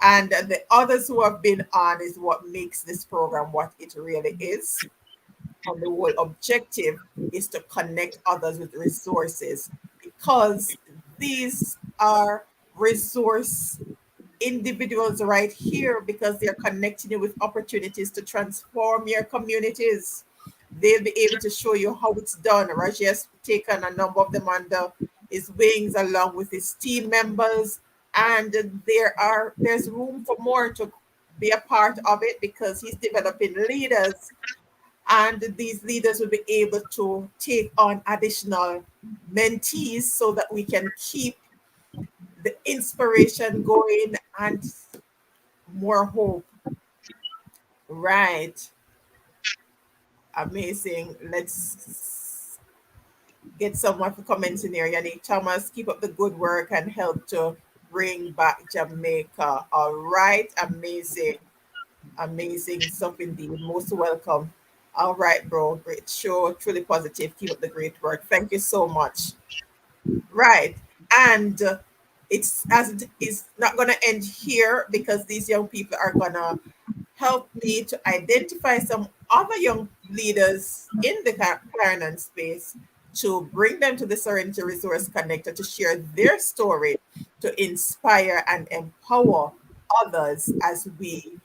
and the others who have been on is what makes this program what it really is. And the whole objective is to connect others with resources because these are resource individuals right here because they're connecting you with opportunities to transform your communities. They'll be able to show you how it's done. Rajae has taken a number of them under his wings along with his team members. And there's room for more to be a part of it because he's developing leaders and these leaders will be able to take on additional mentees so that we can keep the inspiration going and more hope. Right. Amazing. Let's get someone to comment in here. Yannick Thomas, keep up the good work and help to bring back Jamaica. All right. Amazing. Amazing stuff indeed. Most welcome. All right, bro. Great show. Truly positive. Keep up the great work. Thank you so much. Right. And it's not going to end here because these young people are going to help me to identify some other young leaders in the Clarendon space to bring them to the Serenity Resource Connector to share their story to inspire and empower others as we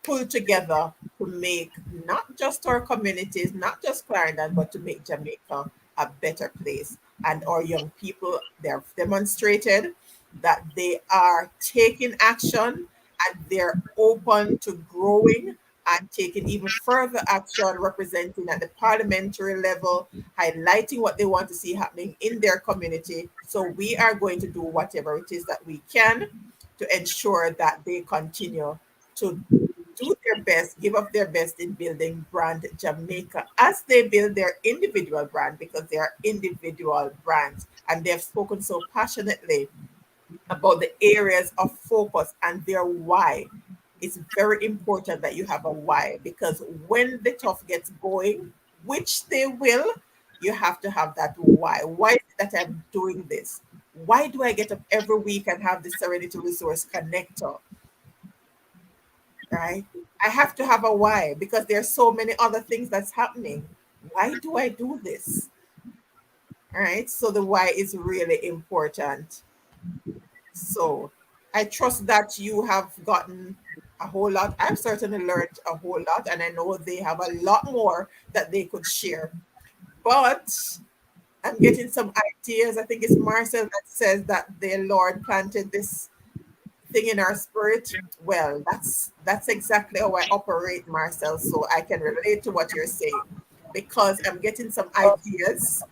pull together to make not just our communities, not just Clarendon, but to make Jamaica a better place. and our young people, they've demonstrated that they are taking action and they're open to growing and taking even further action, representing at the parliamentary level, highlighting what they want to see happening in their community. So we are going to do whatever it is that we can to ensure that they continue to do their best, give up their best in building brand Jamaica as they build their individual brand, because they are individual brands and they have spoken so passionately about the areas of focus and their why. It's very important that you have a why, because when the tough gets going, which they will, you have to have that why. Why is it that I'm doing this? Why do I get up every week and have the Serenity Resource Connector? Right? I have to have a why because there's so many other things that's happening. Why do I do this? All right. So the why is really important. So I trust that you have gotten a whole lot. I've certainly learned a whole lot, and I know they have a lot more that they could share. But I'm getting some ideas. I think it's Marcel that says that the Lord planted this thing in our spirit. Well, that's exactly how I operate, Marcel. So I can relate to what you're saying because I'm getting some ideas,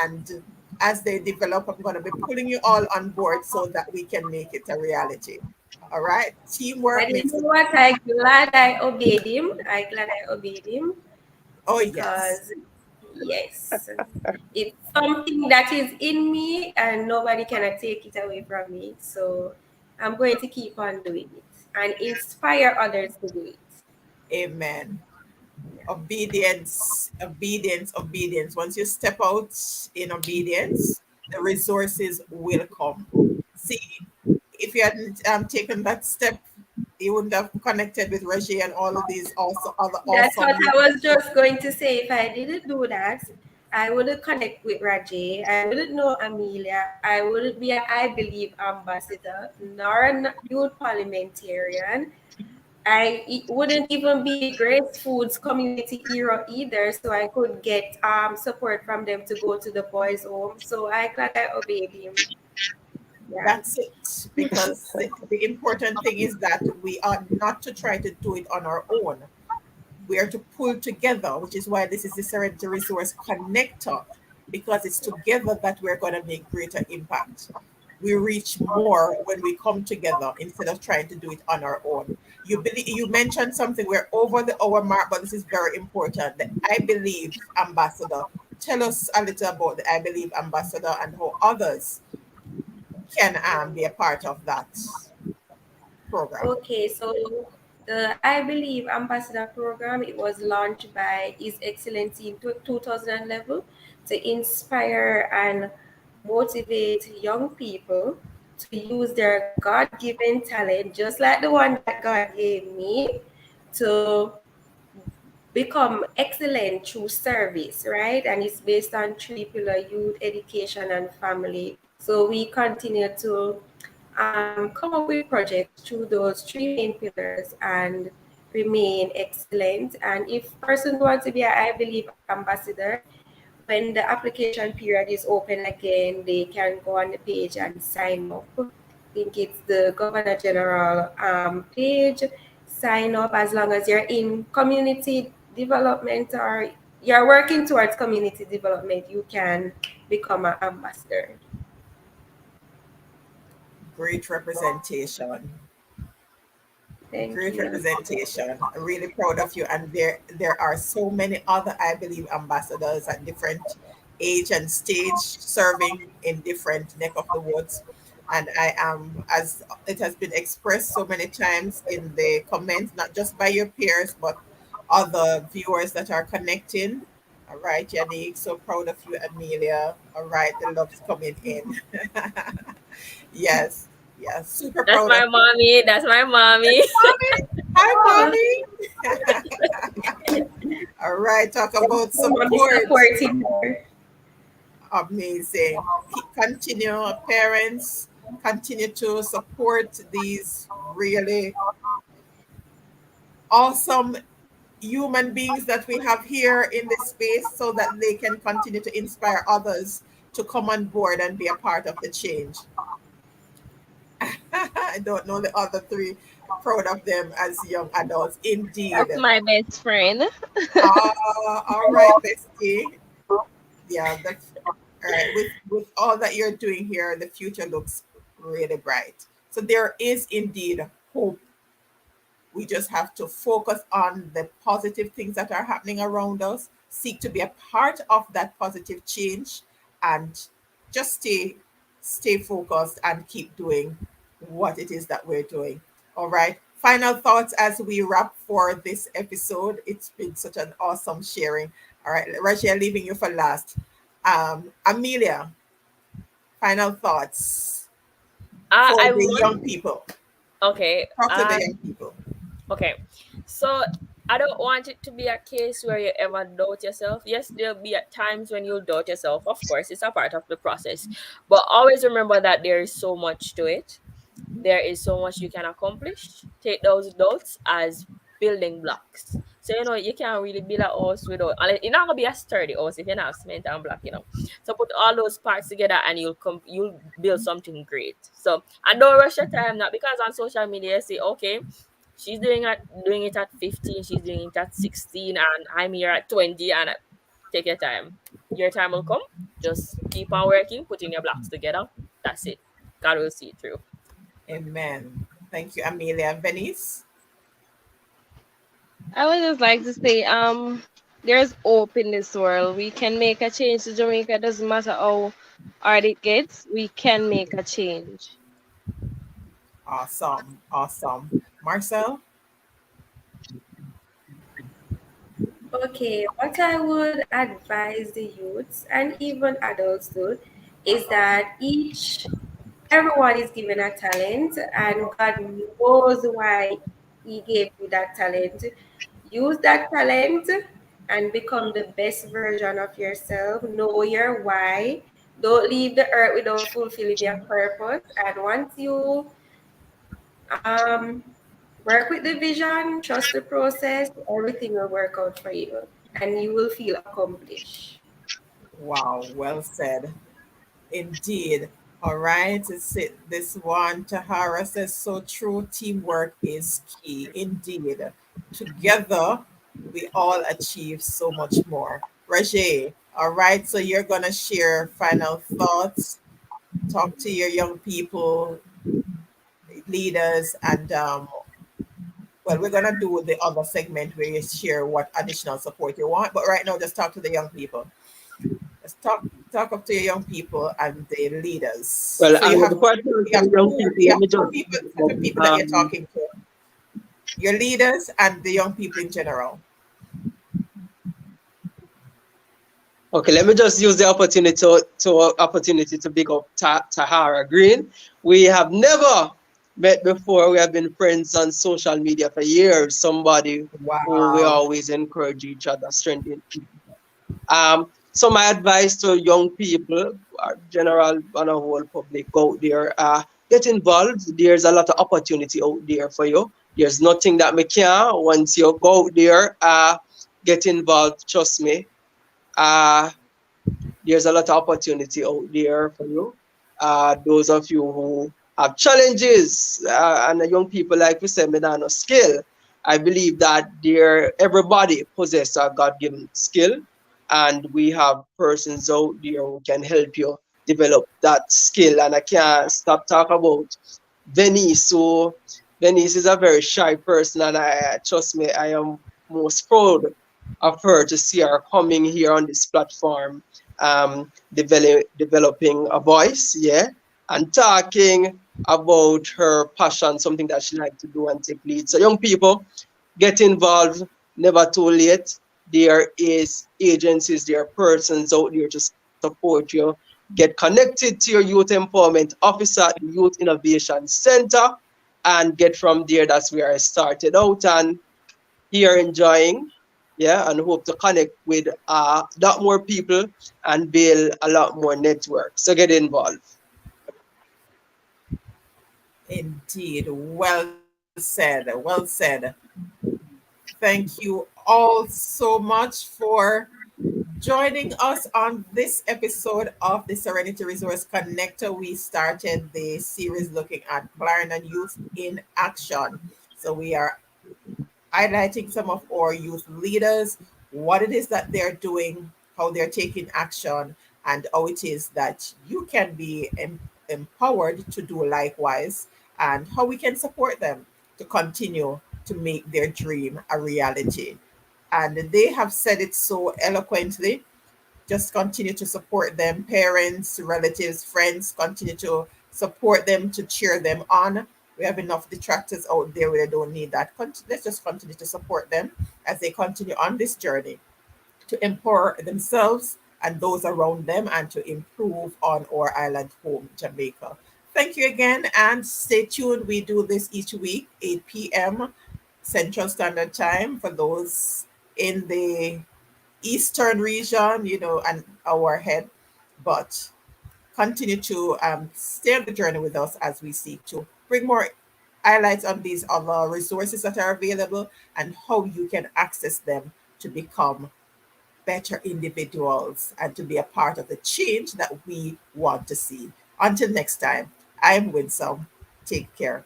and as they develop, I'm going to be pulling you all on board so that we can make it a reality. All right, teamwork And you makes know the. what? I glad I obeyed him. I glad I obeyed him Oh yes, because yes, it's something that is in me and nobody cannot take it away from me. So I'm going to keep on doing it and inspire others to do it. amen. Obedience, obedience, obedience. Once you step out in obedience, the resources will come. See, if you hadn't taken that step, you wouldn't have connected with Reggie and all of these also other That's awesome what I youth. was just going to say. If I didn't do that, I wouldn't connect with Rajae. I wouldn't know Amelia. I wouldn't be an I Believe ambassador, nor a youth parliamentarian. It wouldn't even be the Grace Foods community hero either, so I could get support from them to go to the boys' home. So I glad I obeyed him. Yeah. That's it. Because the important thing is that we are not to try to do it on our own. We are to pull together, which is why this is the Serenity Resource Connector, because it's together that we're going to make greater impact. We reach more when we come together instead of trying to do it on our own. You mentioned something, we're over the hour mark, but this is very important. The I Believe Ambassador. Tell us a little about the I Believe Ambassador and how others can be a part of that program. Okay, so the I Believe Ambassador Program, it was launched by His Excellency in 2011 to inspire and motivate young people to use their God-given talent, just like the one that God gave me, to become excellent through service, right? And it's based on three pillar: youth, education, and family. So we continue to come up with projects through those three main pillars and remain excellent. And if person wants to be an I Believe ambassador, when the application period is open again, they can go on the page and sign up. I think it's the Governor General page. Sign up as long as you're in community development or you're working towards community development, you can become an ambassador. Great representation. Thank Great you. representation. I'm really proud of you. And there are so many other, I believe, ambassadors at different age and stage serving in different neck of the woods. And I am, as it has been expressed so many times in the comments, not just by your peers, but other viewers that are connecting. All right, Yannick, so proud of you, Amelia. All right, the love's coming in. Yes, yes, super That's proud of my you. mommy. That's my mommy. Mommy. Hi, Oh, mommy. All right, talk about someone is support. supporting her. Amazing. Continue, parents, continue to support these really awesome human beings that we have here in this space so that they can continue to inspire others to come on board and be a part of the change. I don't know the other three. Proud of them as young adults. Indeed. That's my best friend. All right, bestie. Yeah, that's all right. With all that you're doing here, the future looks really bright. So there is indeed hope. We just have to focus on the positive things that are happening around us, seek to be a part of that positive change, and just stay focused and keep doing what it is that we're doing. All right. Final thoughts as we wrap for this episode. It's been such an awesome sharing. All right, Rajae, leaving you for last. Amelia, final thoughts for I the want young people. okay. Talk to the young people. Okay. So I don't want it to be a case where you ever doubt yourself. Yes, there'll be at times when you'll doubt yourself. Of course, it's a part of the process. But always remember that there is so much to it. There is so much you can accomplish. Take those doubts as building blocks. So you can't really build a house without, and it's not gonna be a sturdy house if you don't have cement and block. So put all those parts together and you'll build something great. So and don't rush your time, not because on social media you say, okay, she's doing it at 15, she's doing it at 16, and I'm here at 20, and take your time. Your time will come. Just keep on working, putting your blocks together. That's it. God will see it through. Amen. Thank you, Amelia. Venice? I would just like to say, there's hope in this world. We can make a change to Jamaica. Doesn't matter how hard it gets. We can make a change. Awesome. Awesome. Marcel? Okay, what I would advise the youths and even adults too is that everyone is given a talent, and God knows why He gave you that talent. Use that talent and become the best version of yourself. Know your why. Don't leave the earth without fulfilling your purpose. And once you um, work with the vision, trust the process, everything will work out for you and you will feel accomplished. Wow, well said. Indeed. All right. This one, Tahara says, so true. Teamwork is key. Indeed. Together, we all achieve so much more. Rajae, all right. So you're going to share final thoughts, talk to your young people, leaders, and well, we're going to do the other segment where you share what additional support you want. But right now, just talk to the young people. Let's talk up to your young people and the leaders. Well, So you have before I turn to the young people, you let have me two people, set of people that you're talking to. Your leaders and the young people in general. okay, let me just use the opportunity to big up Tahara Green. We have never met before. We have been friends on social media for years. Somebody who we Wow. always encourage each other, strengthen. So my advice to young people, general on a whole public out there, get involved. There's a lot of opportunity out there for you. There's nothing that we can. Once you go out there, get involved. Trust me. Uh, there's a lot of opportunity out there for you. Those of you who have challenges and the young people, like we said, no skill. I believe that everybody possesses a God-given skill, and we have persons out there who can help you develop that skill. And I can't stop talking about Venice. So Venice is a very shy person, and trust me, I am most proud of her to see her coming here on this platform, developing a voice, yeah, and talking about her passion, something that she likes to do and take lead. So young people, get involved, never too late. There is agencies, there are persons out there to support you. Get connected to your youth empowerment officer, the Youth Innovation Center, and get from there. That's where I started out, and here enjoying, yeah, and hope to connect with lot more people and build a lot more networks. So get involved. Indeed. Well said. Well said. Thank you all so much for Joining us on this episode of the Serenity Resource Connector, we started the series looking at Clarendon Youth in Action. So we are highlighting some of our youth leaders, what it is that they're doing, how they're taking action, and how it is that you can be empowered to do likewise, and how we can support them to continue to make their dream a reality. And they have said it so eloquently. Just continue to support them. Parents, relatives, friends, continue to support them, to cheer them on. We have enough detractors out there where they don't need that. Let's just continue to support them as they continue on this journey to empower themselves and those around them and to improve on our island home, Jamaica. Thank you again and stay tuned. We do this each week, 8 p.m. Central Standard Time for those in the eastern region, an hour ahead. But continue to stay on the journey with us as we seek to bring more highlights on these other resources that are available and how you can access them to become better individuals and to be a part of the change that we want to see. Until next time, I'm Winsome. Take care.